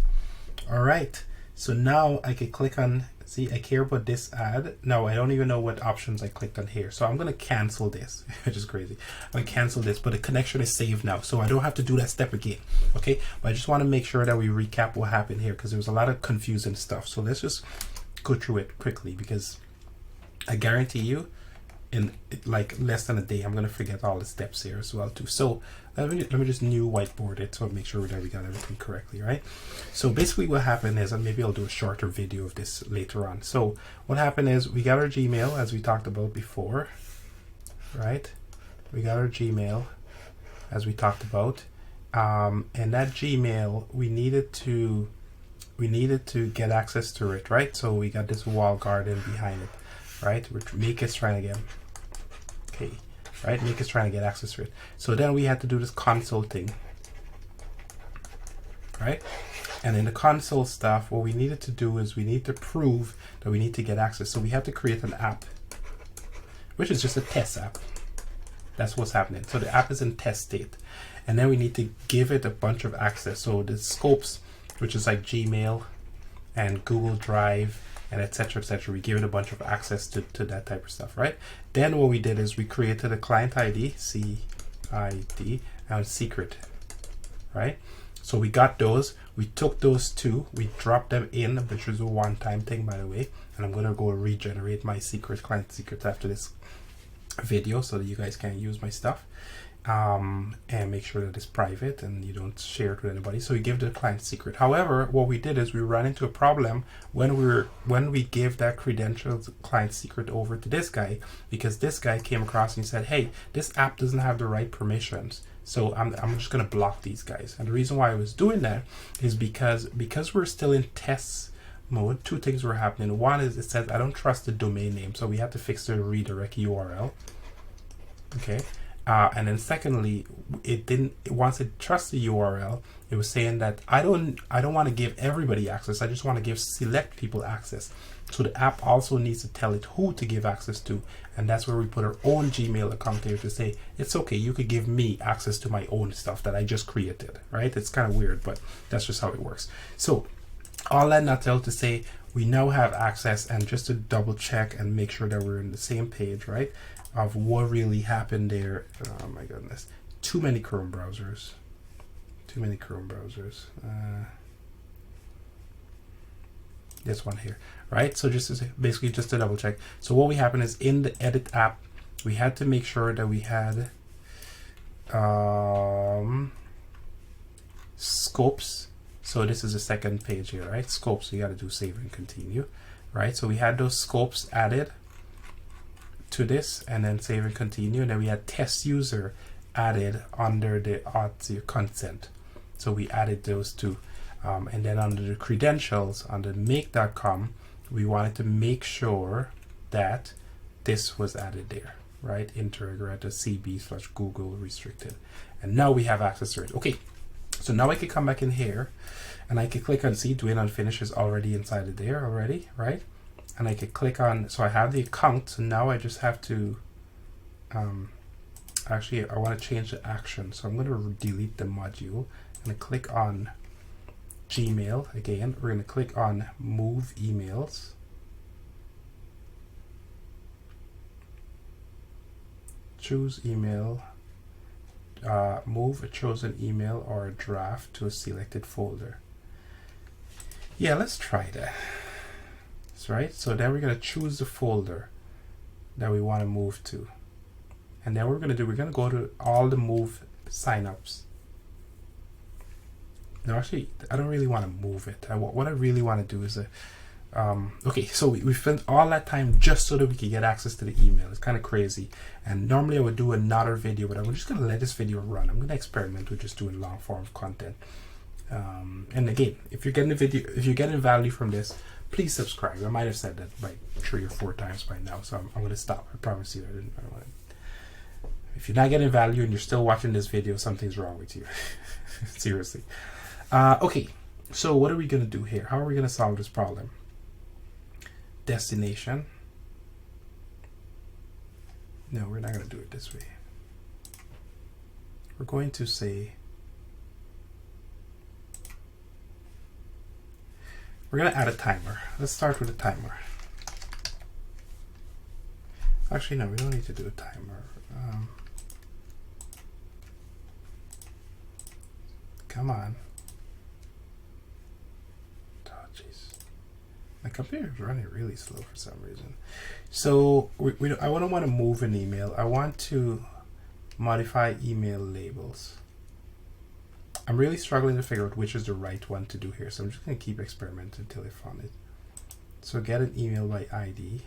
All right. So now I can click on, see, I care about this ad. No, I don't even know what options I clicked on here. So I'm going to cancel this, which is crazy. I'm going to cancel this, but the connection is saved now. So I don't have to do that step again. Okay. But I just want to make sure that we recap what happened here, because there was a lot of confusing stuff. So let's just go through it quickly, because I guarantee you in like less than a day, I'm going to forget all the steps here as well too. So let me just new whiteboard it so make sure that we got everything correctly, right? So basically what happened is, and maybe I'll do a shorter video of this later on. So what happened is we got our Gmail as we talked about before, right? We got our Gmail as we talked about, and that Gmail we needed to get access to it, right? So we got this wall garden behind it, right? Make is trying again. Okay, right? Make is trying to get access to it. So then we had to do this console thing, right? And in the console stuff, what we needed to do is we need to prove that we need to get access. So we have to create an app, which is just a test app. That's what's happening. So the app is in test state. And then we need to give it a bunch of access. So the scopes, which is like Gmail and Google Drive, and etc. etc. We give it a bunch of access to that type of stuff, right? Then what we did is we created a client ID, CID, and secret, right? So we got those, we took those two, we dropped them in, which is a one-time thing, by the way. And I'm gonna go regenerate my secret, client secrets after this video so that you guys can use my stuff. And make sure that it's private and you don't share it with anybody. So we give the client secret. However, what we did is we ran into a problem when we gave that credentials client secret over to this guy, because this guy came across and he said, hey, this app doesn't have the right permissions. So I'm just gonna block these guys. And the reason why I was doing that is because we're still in tests mode. Two things were happening. One is it says I don't trust the domain name, so we have to fix the redirect URL. Okay. And then secondly, once it trusts the URL, it was saying that I don't want to give everybody access. I just want to give select people access. So the app also needs to tell it who to give access to. And that's where we put our own Gmail account there to say, it's okay, you could give me access to my own stuff that I just created, right? It's kind of weird, but that's just how it works. So all that nutshell to say, we now have access, and just to double check and make sure that we're in the same page, right? Of what really happened there. Oh my goodness, too many Chrome browsers. This one here, right? So basically just to double check. So what we happened is in the edit app, we had to make sure that we had scopes. So this is the second page here, right? Scopes, so you got to do save and continue, right? So we had those scopes added to this, and then save and continue, and then we had test user added under the auth consent. So we added those two, and then under the credentials under make.com, we wanted to make sure that this was added there, right? Integrated CB/Google restricted, and now we have access to it. Okay, so now I can come back in here, and I can click on see Dwayne Unfinished is already inside of there already, right? And I could click on, so I have the account, so now I just have to, actually I want to change the action, so I'm going to delete the module, and I click on Gmail again. We're going to click on move emails, choose email, move a chosen email or a draft to a selected folder. Yeah, let's try that. Right, so then we're going to choose the folder that we want to move to, and then we're going to go to all the move signups. No, actually I don't really want to move it. What I really want to do is okay, so we spent all that time just so that we could get access to the email. It's kind of crazy, and normally I would do another video, but I'm just going to let this video run. I'm going to experiment with just doing long form content. And again, if you're getting value from this, please subscribe. I might have said that like 3 or 4 times by now, so I'm going to stop. I promise you. If you're not getting value and you're still watching this video, something's wrong with you. Seriously. Okay, so what are we going to do here? How are we going to solve this problem? Destination, No, we're not going to do it this way. We're going to say, we're going to add a timer. Let's start with a timer. Actually, no, we don't need to do a timer. Come on. Oh, jeez. My computer is running really slow for some reason. So I don't want to move an email. I want to modify email labels. I'm really struggling to figure out which is the right one to do here. So I'm just going to keep experimenting until I found it. So get an email by ID.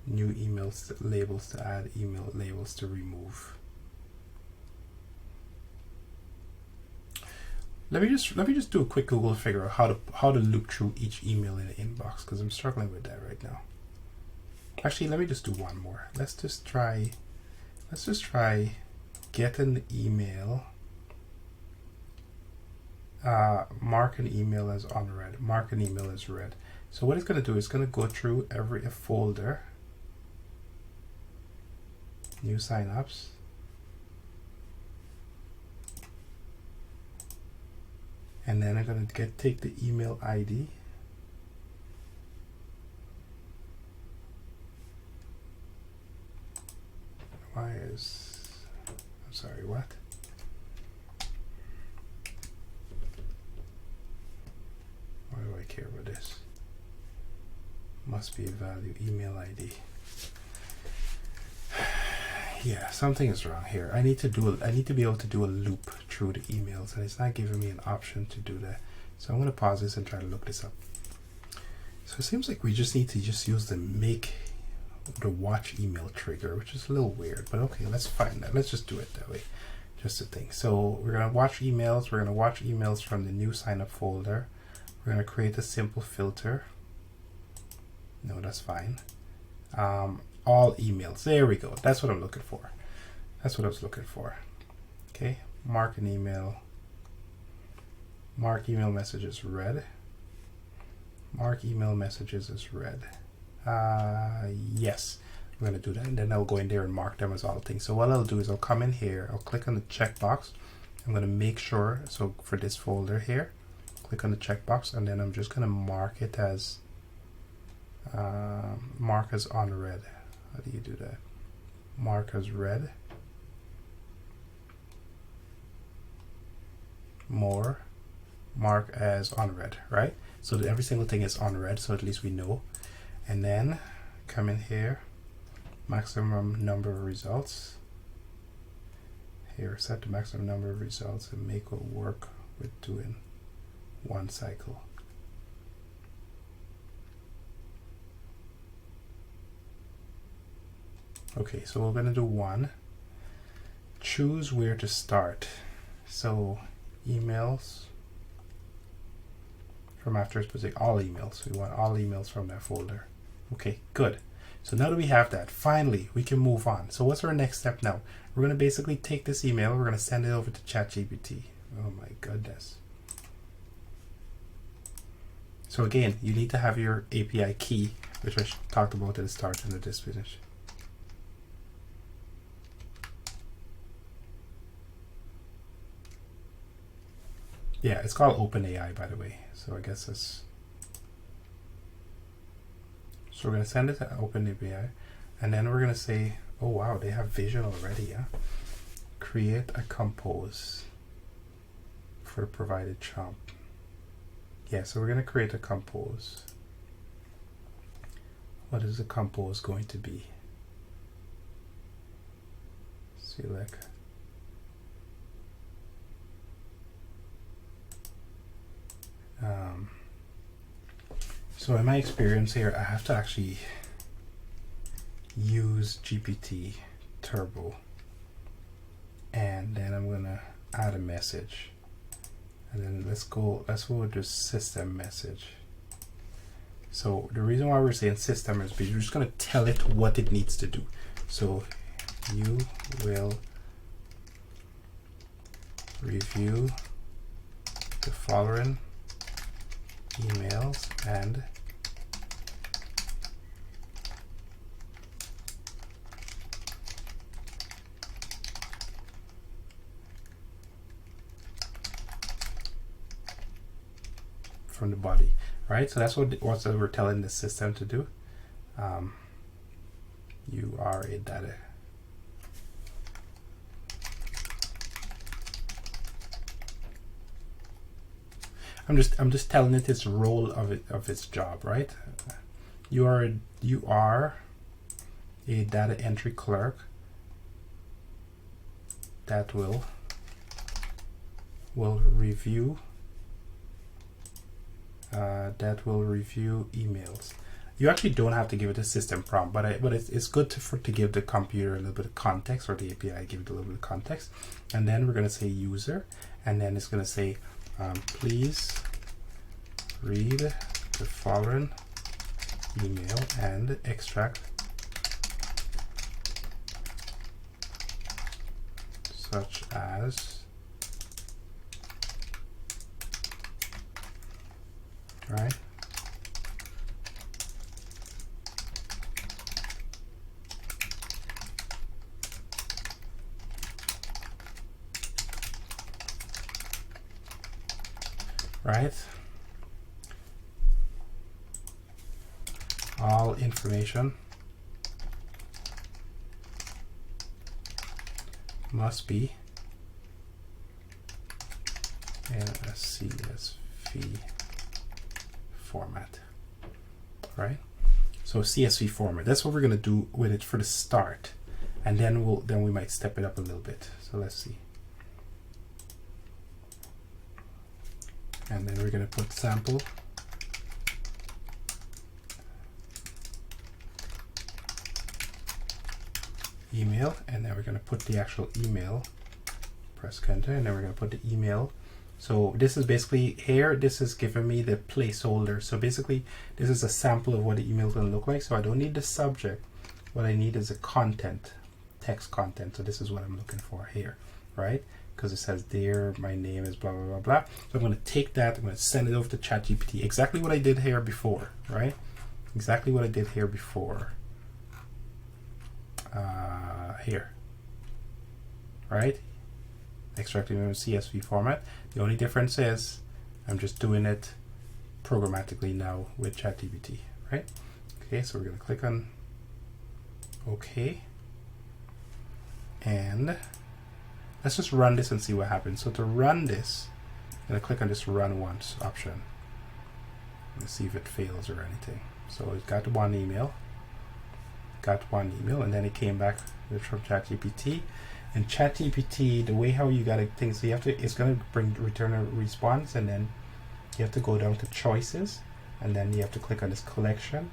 New emails labels to add, email labels to remove. Let me just do a quick Google to figure out how to loop through each email in the inbox, because I'm struggling with that right now. Actually, let me just do one more. Let's just try get an email, mark an email as unread, mark an email as read. So what it's going to do is going to go through every folder, new signups, and then I'm going to take the email ID, I'm sorry, what? Why do I care about this? Must be a value, email ID. Yeah, something is wrong here. I need to be able to do a loop through the emails, and it's not giving me an option to do that. So I'm going to pause this and try to look this up. So it seems like we just need to use the watch email trigger, which is a little weird, but okay, let's find that. Let's just do it that way. Just a thing. So we're going to watch emails. We're going to watch emails from the new sign up folder. We're going to create a simple filter. No, that's fine. All emails. There we go. That's what I'm looking for. That's what I was looking for. Okay. Mark an email. Mark email messages read. Mark email messages as read. Yes, I'm going to do that, and then I'll go in there and mark them as all things. So what I'll do is I'll come in here, I'll click on the checkbox. I'm going to make sure, so for this folder here, click on the checkbox, and then I'm just going to mark it as unread. How do you do that? Mark as read. More. Mark as unread, right? So that every single thing is unread, so at least we know. And then come in here, maximum number of results. Here, set the maximum number of results and make it work with doing one cycle. Okay, so we're going to do one. Choose where to start. So emails from after specific, all emails. We want all emails from that folder. Okay, good. So now that we have that, finally we can move on. So what's our next step now? We're going to basically take this email, we're going to send it over to ChatGPT. Oh my goodness. So again, you need to have your API key, which I talked about at the start and at this finish. Yeah, it's called OpenAI, by the way. So I guess that's... So we're going to send it to OpenAI, and then we're going to say, oh wow, they have vision already, yeah? Create a compose for the provided chomp. Yeah, so we're going to create a compose. What is the compose going to be? Select. So in my experience here, I have to actually use GPT Turbo, and then I'm gonna add a message, and then let's go with the system message. So the reason why we're saying system is because we're just gonna tell it what it needs to do. So you will review the following emails and from the body, right? So that's what we're telling the system to do. You are a data. I'm just telling it its role of its job, right? You are a data entry clerk that will review emails. You actually don't have to give it a system prompt, but it's good to give the computer a little bit of context, or the API give it a little bit of context. And then we're going to say user, and then it's going to say please read the following email and extract such as right. Right. All information must be in a CSV format, right? So CSV format. That's what we're gonna do with it for the start, and then we might step it up a little bit. So let's see. And then we're going to put sample email, and then we're going to put the actual email, press enter, and then we're going to put the email. So this is basically here, this is giving me the placeholder. So basically this is a sample of what the email is going to look like. So I don't need the subject. What I need is a content, text content. So this is what I'm looking for here, right? Because it says there, my name is blah, blah, blah, blah. So I'm going to take that, I'm going to send it over to ChatGPT. Exactly what I did here before, right? Exactly what I did here before. Here, right? Extracting in a CSV format. The only difference is I'm just doing it programmatically now with ChatGPT, right? Okay, so we're going to click on OK. And let's just run this and see what happens. So to run this, I'm going to click on this run once option. Let's see if it fails or anything. So it got one email, and then it came back from ChatGPT. And ChatGPT, the way how you got things, so you have to, it's going to return a response, and then you have to go down to choices, and then you have to click on this collection,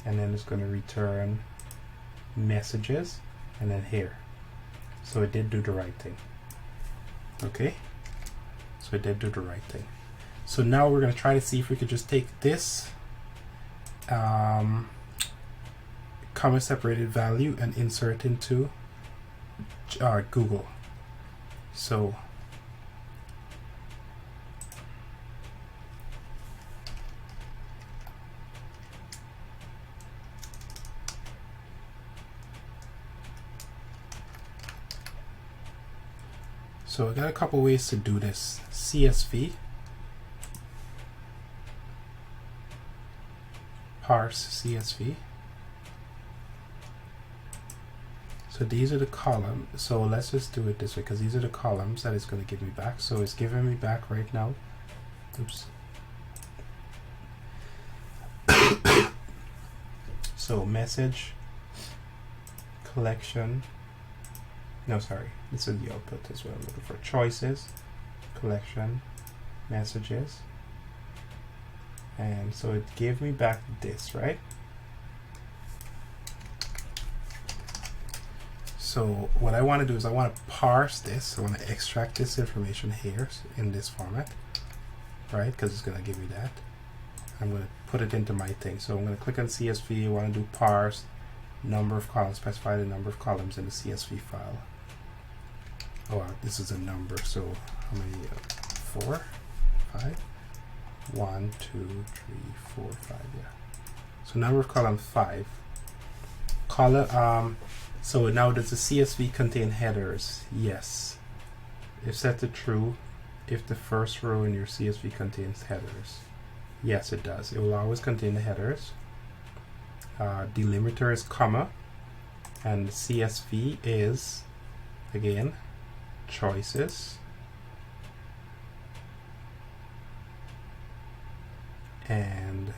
and then it's going to return messages, and then here. So it did do the right thing. Okay, so it did do the right thing. So now we're going to try to see if we could just take this comma separated value and insert it into Google. So I got a couple ways to do this. CSV, parse CSV. So these are the columns. So let's just do it this way, because these are the columns that it's going to give me back. So it's giving me back right now. Oops. So message, collection. No, sorry. This is the output as well. I'm looking for choices, collection, messages. And so it gave me back this, right? So what I want to do is I want to parse this. I want to extract this information here in this format, right? Because it's going to give me that. I'm going to put it into my thing. So I'm going to click on CSV. I want to do parse, number of columns, specify the number of columns in the CSV file. Oh, this is a number. So how many? 4, 5, 1, 2, 3, 4, 5. Yeah. So number of columns 5. Column. So now does the CSV contain headers? Yes. If set to true, if the first row in your CSV contains headers. Yes, it does. It will always contain the headers. Delimiter is comma, and CSV is, again, choices, and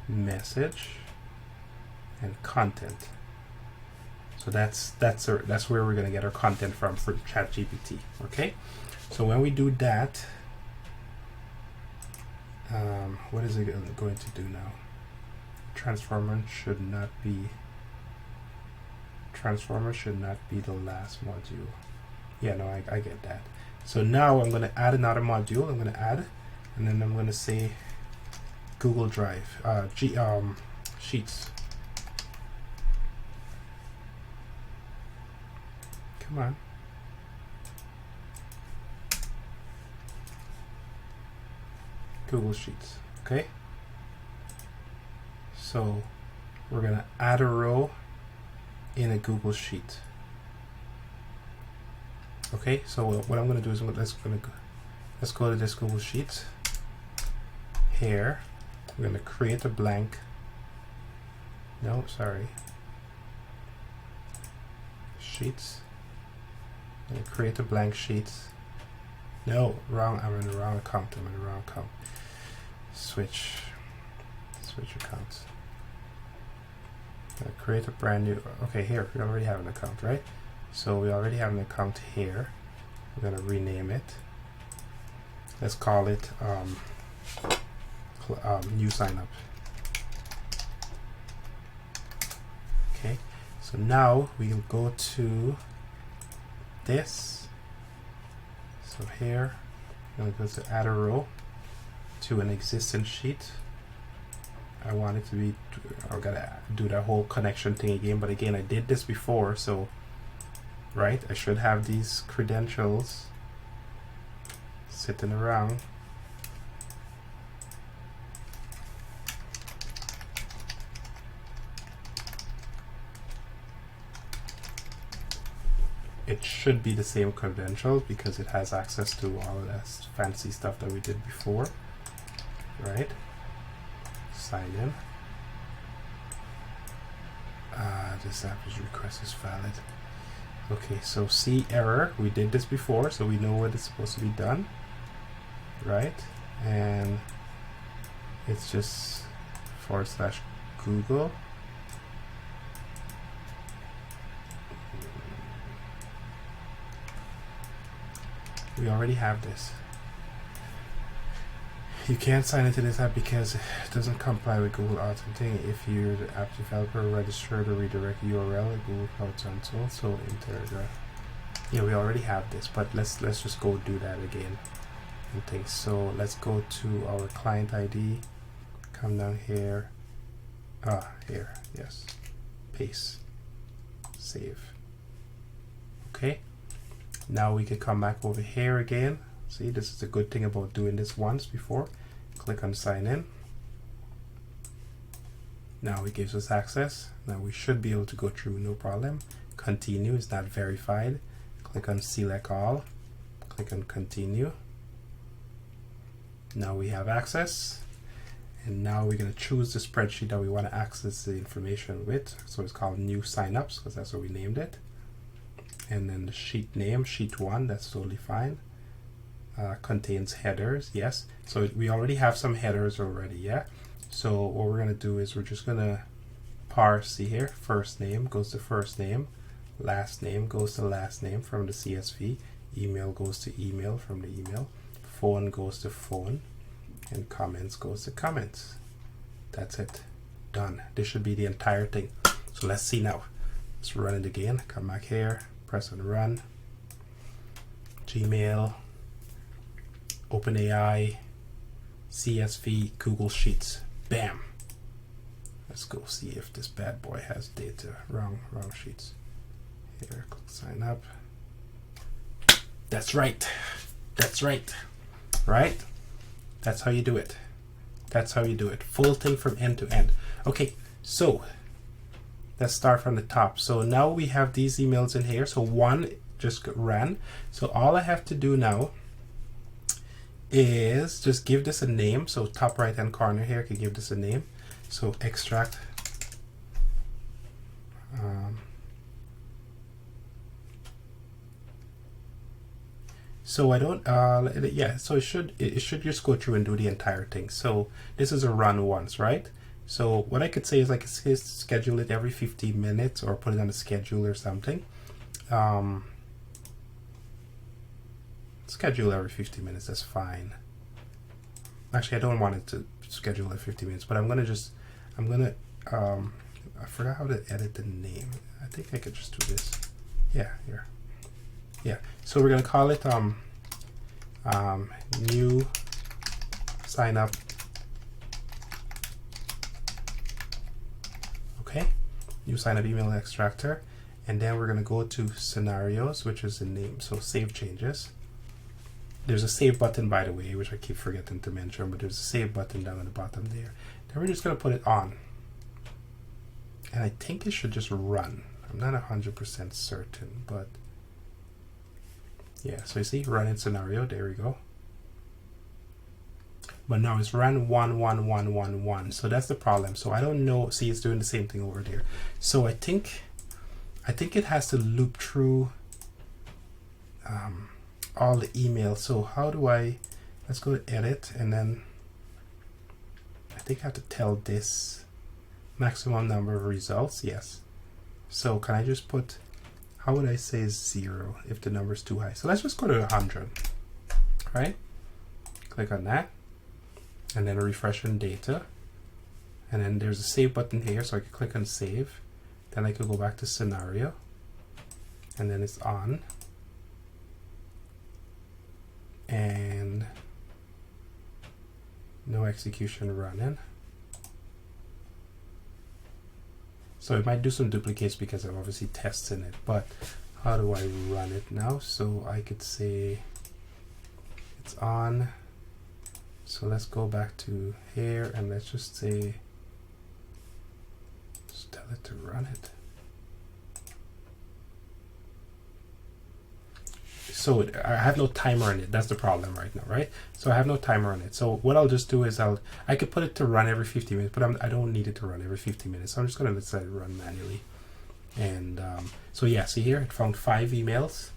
message, and content. So that's where we're going to get our content from for ChatGPT. Okay, so when we do that, what is it going to do now? Transformer should not be the last module. Yeah, no, I get that. So now I'm going to add another module. I'm going to add, and then I'm going to say Google Drive, Sheets. Come on. Google Sheets. Okay. So we're going to add a row in a Google Sheet. Okay, so what I'm going to do is let's go to this Google Sheet. Here, we're going to create a blank. No, sorry. Sheets. I'm going to create a blank sheet. No, wrong. I'm in the wrong account. Switch accounts. Create a brand new. Okay, here we already have an account, right? So we already have an account here. We're gonna rename it. Let's call it new sign up. Okay, so now we'll go to this. So here, I'm gonna go to add a row to an existing sheet. I want it to be, I gotta do that whole connection thing again, but again, I did this before, so, right, I should have these credentials sitting around. It should be the same credentials because it has access to all of that fancy stuff that we did before, right? Sign in. This app's request is valid. Okay, so see error. We did this before, so we know what is supposed to be done, right? And it's just /Google. We already have this. You can't sign into this app because it doesn't comply with Google Authenticating. If you're the app developer, register to redirect URL at Google Cloud Console. So enter the. Yeah, we already have this, but let's just go do that again. And things. So let's go to our client ID. Come down here. Here. Yes. Paste. Save. Okay. Now we can come back over here again. See, this is a good thing about doing this once before. Click on sign in. Now it gives us access. Now we should be able to go through no problem. Continue is not verified. Click on select all. Click on continue. Now we have access. And now we're going to choose the spreadsheet that we want to access the information with. So it's called new signups because that's what we named it. And then the sheet name, sheet 1, that's totally fine. Contains headers, yes. So we already have some headers already, yeah. So what we're gonna do is we're just gonna parse. See here, first name goes to first name, last name goes to last name from the CSV, email goes to email from the email, phone goes to phone, and comments goes to comments. That's it, done. This should be the entire thing. So let's see now. Let's run it again. Come back here, press on run. Gmail, OpenAI, CSV, Google Sheets. Bam. Let's go see if this bad boy has data. Wrong sheets. Here, click sign up. That's right. That's right. Right? That's how you do it. That's how you do it. Full thing from end to end. Okay, so let's start from the top. So now we have these emails in here. So one just ran. So all I have to do now is just give this a name. So top right hand corner here, I can give this a name. So extract so I don't yeah, so it should just go through and do the entire thing. So this is a run once, right? So what I could say is I could schedule it every 15 minutes or put it on a schedule or something. Schedule every 50 minutes, that's fine. Actually, I don't want it to schedule every 50 minutes, but I forgot how to edit the name. I think I could just do this. Yeah, here. Yeah, so we're gonna call it new sign up. Okay, new sign up email extractor, and then we're gonna go to scenarios, which is the name. So save changes. There's a save button, by the way, which I keep forgetting to mention, but there's a save button down at the bottom there. Then we're just gonna put it on, and I think it should just run. I'm not 100% certain, but yeah, so you see, run in scenario, there we go. But now it's run 11111. So that's the problem. So I don't know, see it's doing the same thing over there. So I think it has to loop through all the emails. So how do let's go to edit, and then I think I have to tell this maximum number of results, yes. So can I just put, how would I say 0 if the number is too high? So let's just go to 100, right? Click on that, and then refresh on data. And then there's a save button here, so I can click on save. Then I could go back to scenario, and then it's on. And no execution running. So it might do some duplicates because I'm obviously testing it, but how do I run it now? So I could say it's on. So let's go back to here and let's just say, just tell it to run it. So I have no timer on it. That's the problem right now, right? So I have no timer on it. So what I'll just do is I could put it to run every 50 minutes, but I don't need it to run every 50 minutes. So I'm just going to let it run manually. And so yeah, see here, it found 5 emails.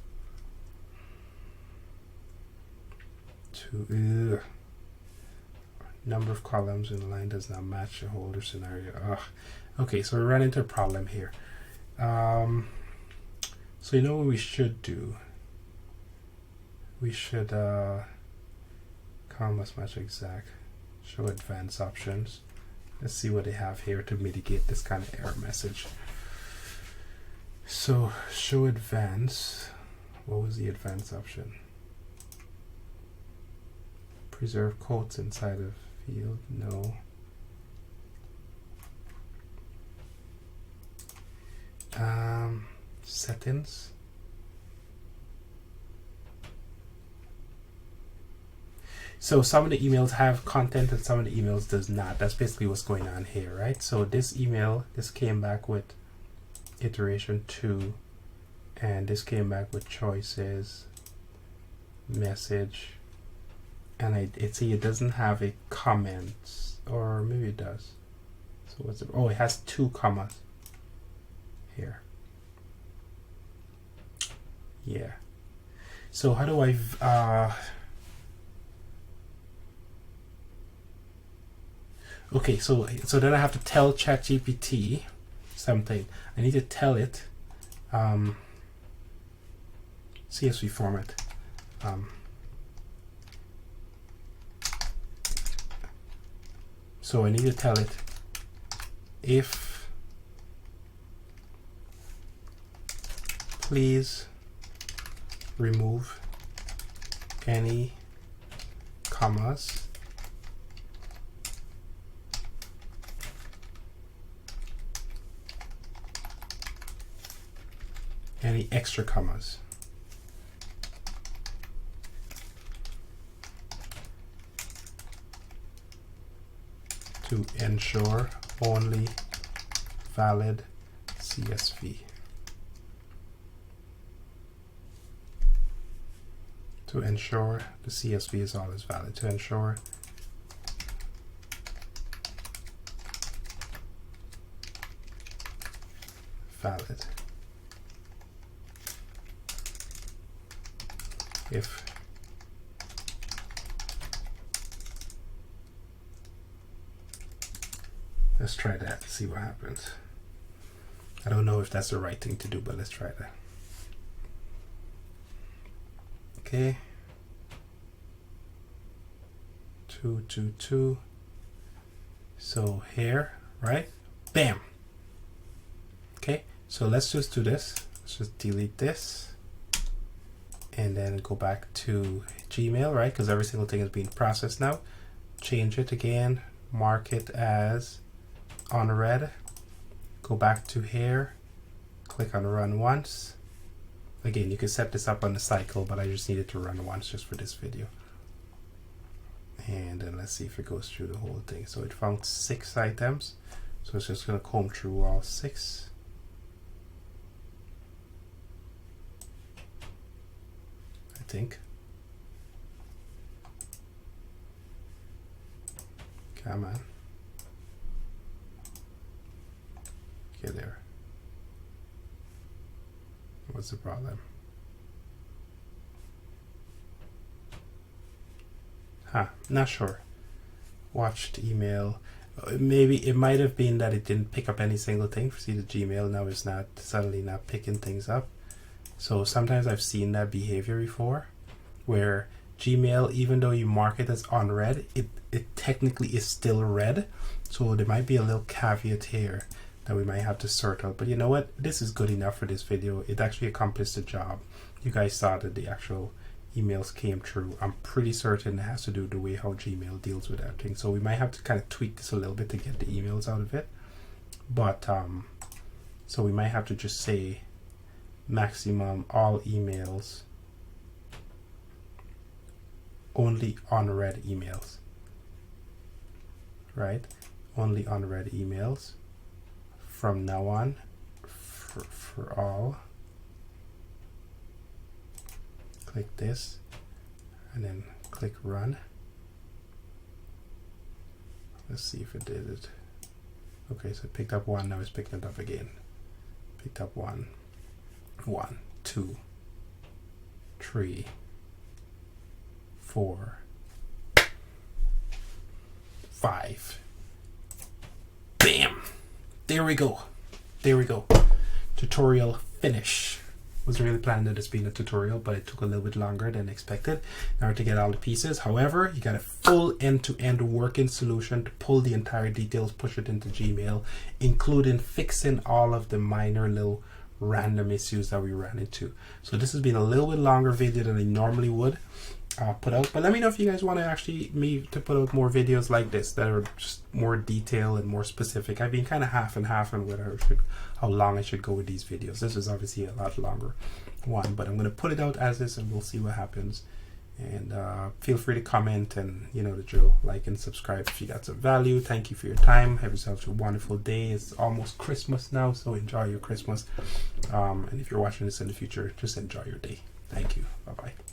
Number of columns in the line does not match the holder scenario. Ugh. Okay, so we ran into a problem here. So you know what we should do? We should must match exact, show advanced options. Let's see what they have here to mitigate this kind of error message. So show advanced, what was the advanced option? Preserve quotes inside of field, no. Settings. So some of the emails have content and some of the emails does not. That's basically what's going on here, right? So this email, this came back with iteration 2, and this came back with choices, message, and it doesn't have a comment, or maybe it does. So what's it? Oh, it has 2 commas here. Yeah. So how do I okay, so then I have to tell ChatGPT something. I need to tell it CSV format. So I need to tell it if please remove any commas any extra commas. To ensure only valid CSV. To ensure the CSV is always valid. To ensure valid. If let's try that, see what happens. I don't know if that's the right thing to do, but let's try that. Okay. 222. So here, right? Bam. Okay, so let's just do this. Let's just delete this and then go back to Gmail, right? Because every single thing is being processed now. Change it again, mark it as unread. Go back to here, click on run once. Again, you can set this up on the cycle, but I just needed to run once just for this video. And then let's see if it goes through the whole thing. So it found 6 items. So it's just going to comb through all 6. I think. Come on. Okay, there. What's the problem? Not sure. Watched email. Maybe it might have been that it didn't pick up any single thing. See the Gmail now is not suddenly not picking things up. So sometimes I've seen that behavior before, where Gmail, even though you mark it as unread, it technically is still read. So there might be a little caveat here that we might have to sort out. But you know what? This is good enough for this video. It actually accomplished the job. You guys saw that the actual emails came through. I'm pretty certain it has to do with the way how Gmail deals with everything. So we might have to kind of tweak this a little bit to get the emails out of it. But so we might have to just say maximum all emails, only unread emails, right? Only unread emails from now on for all. Click this and then click run. Let's see if it did it. Okay, so it picked up 1, now it's picking it up again. Picked up 1, 1, 2, 3, 4, 5. Bam! There we go. There we go. Tutorial finish. Was really planning that it's been a tutorial, but it took a little bit longer than expected in order to get all the pieces. However, you got a full end-to-end working solution to pull the entire details, push it into Gmail, including fixing all of the minor little random issues that we ran into. So this has been a little bit longer video than I normally would put out, but let me know if you guys want to actually me to put out more videos like this that are just more detailed and more specific. I've been kind of half and half on whether how long I should go with these videos. This is obviously a lot longer one, but I'm going to put it out as is and we'll see what happens. And feel free to comment, and you know the drill, like and subscribe if you got some value. Thank you for your time. Have yourself a wonderful day. It's almost Christmas now, so enjoy your Christmas, and if you're watching this in the future, just enjoy your day. Thank you. Bye bye.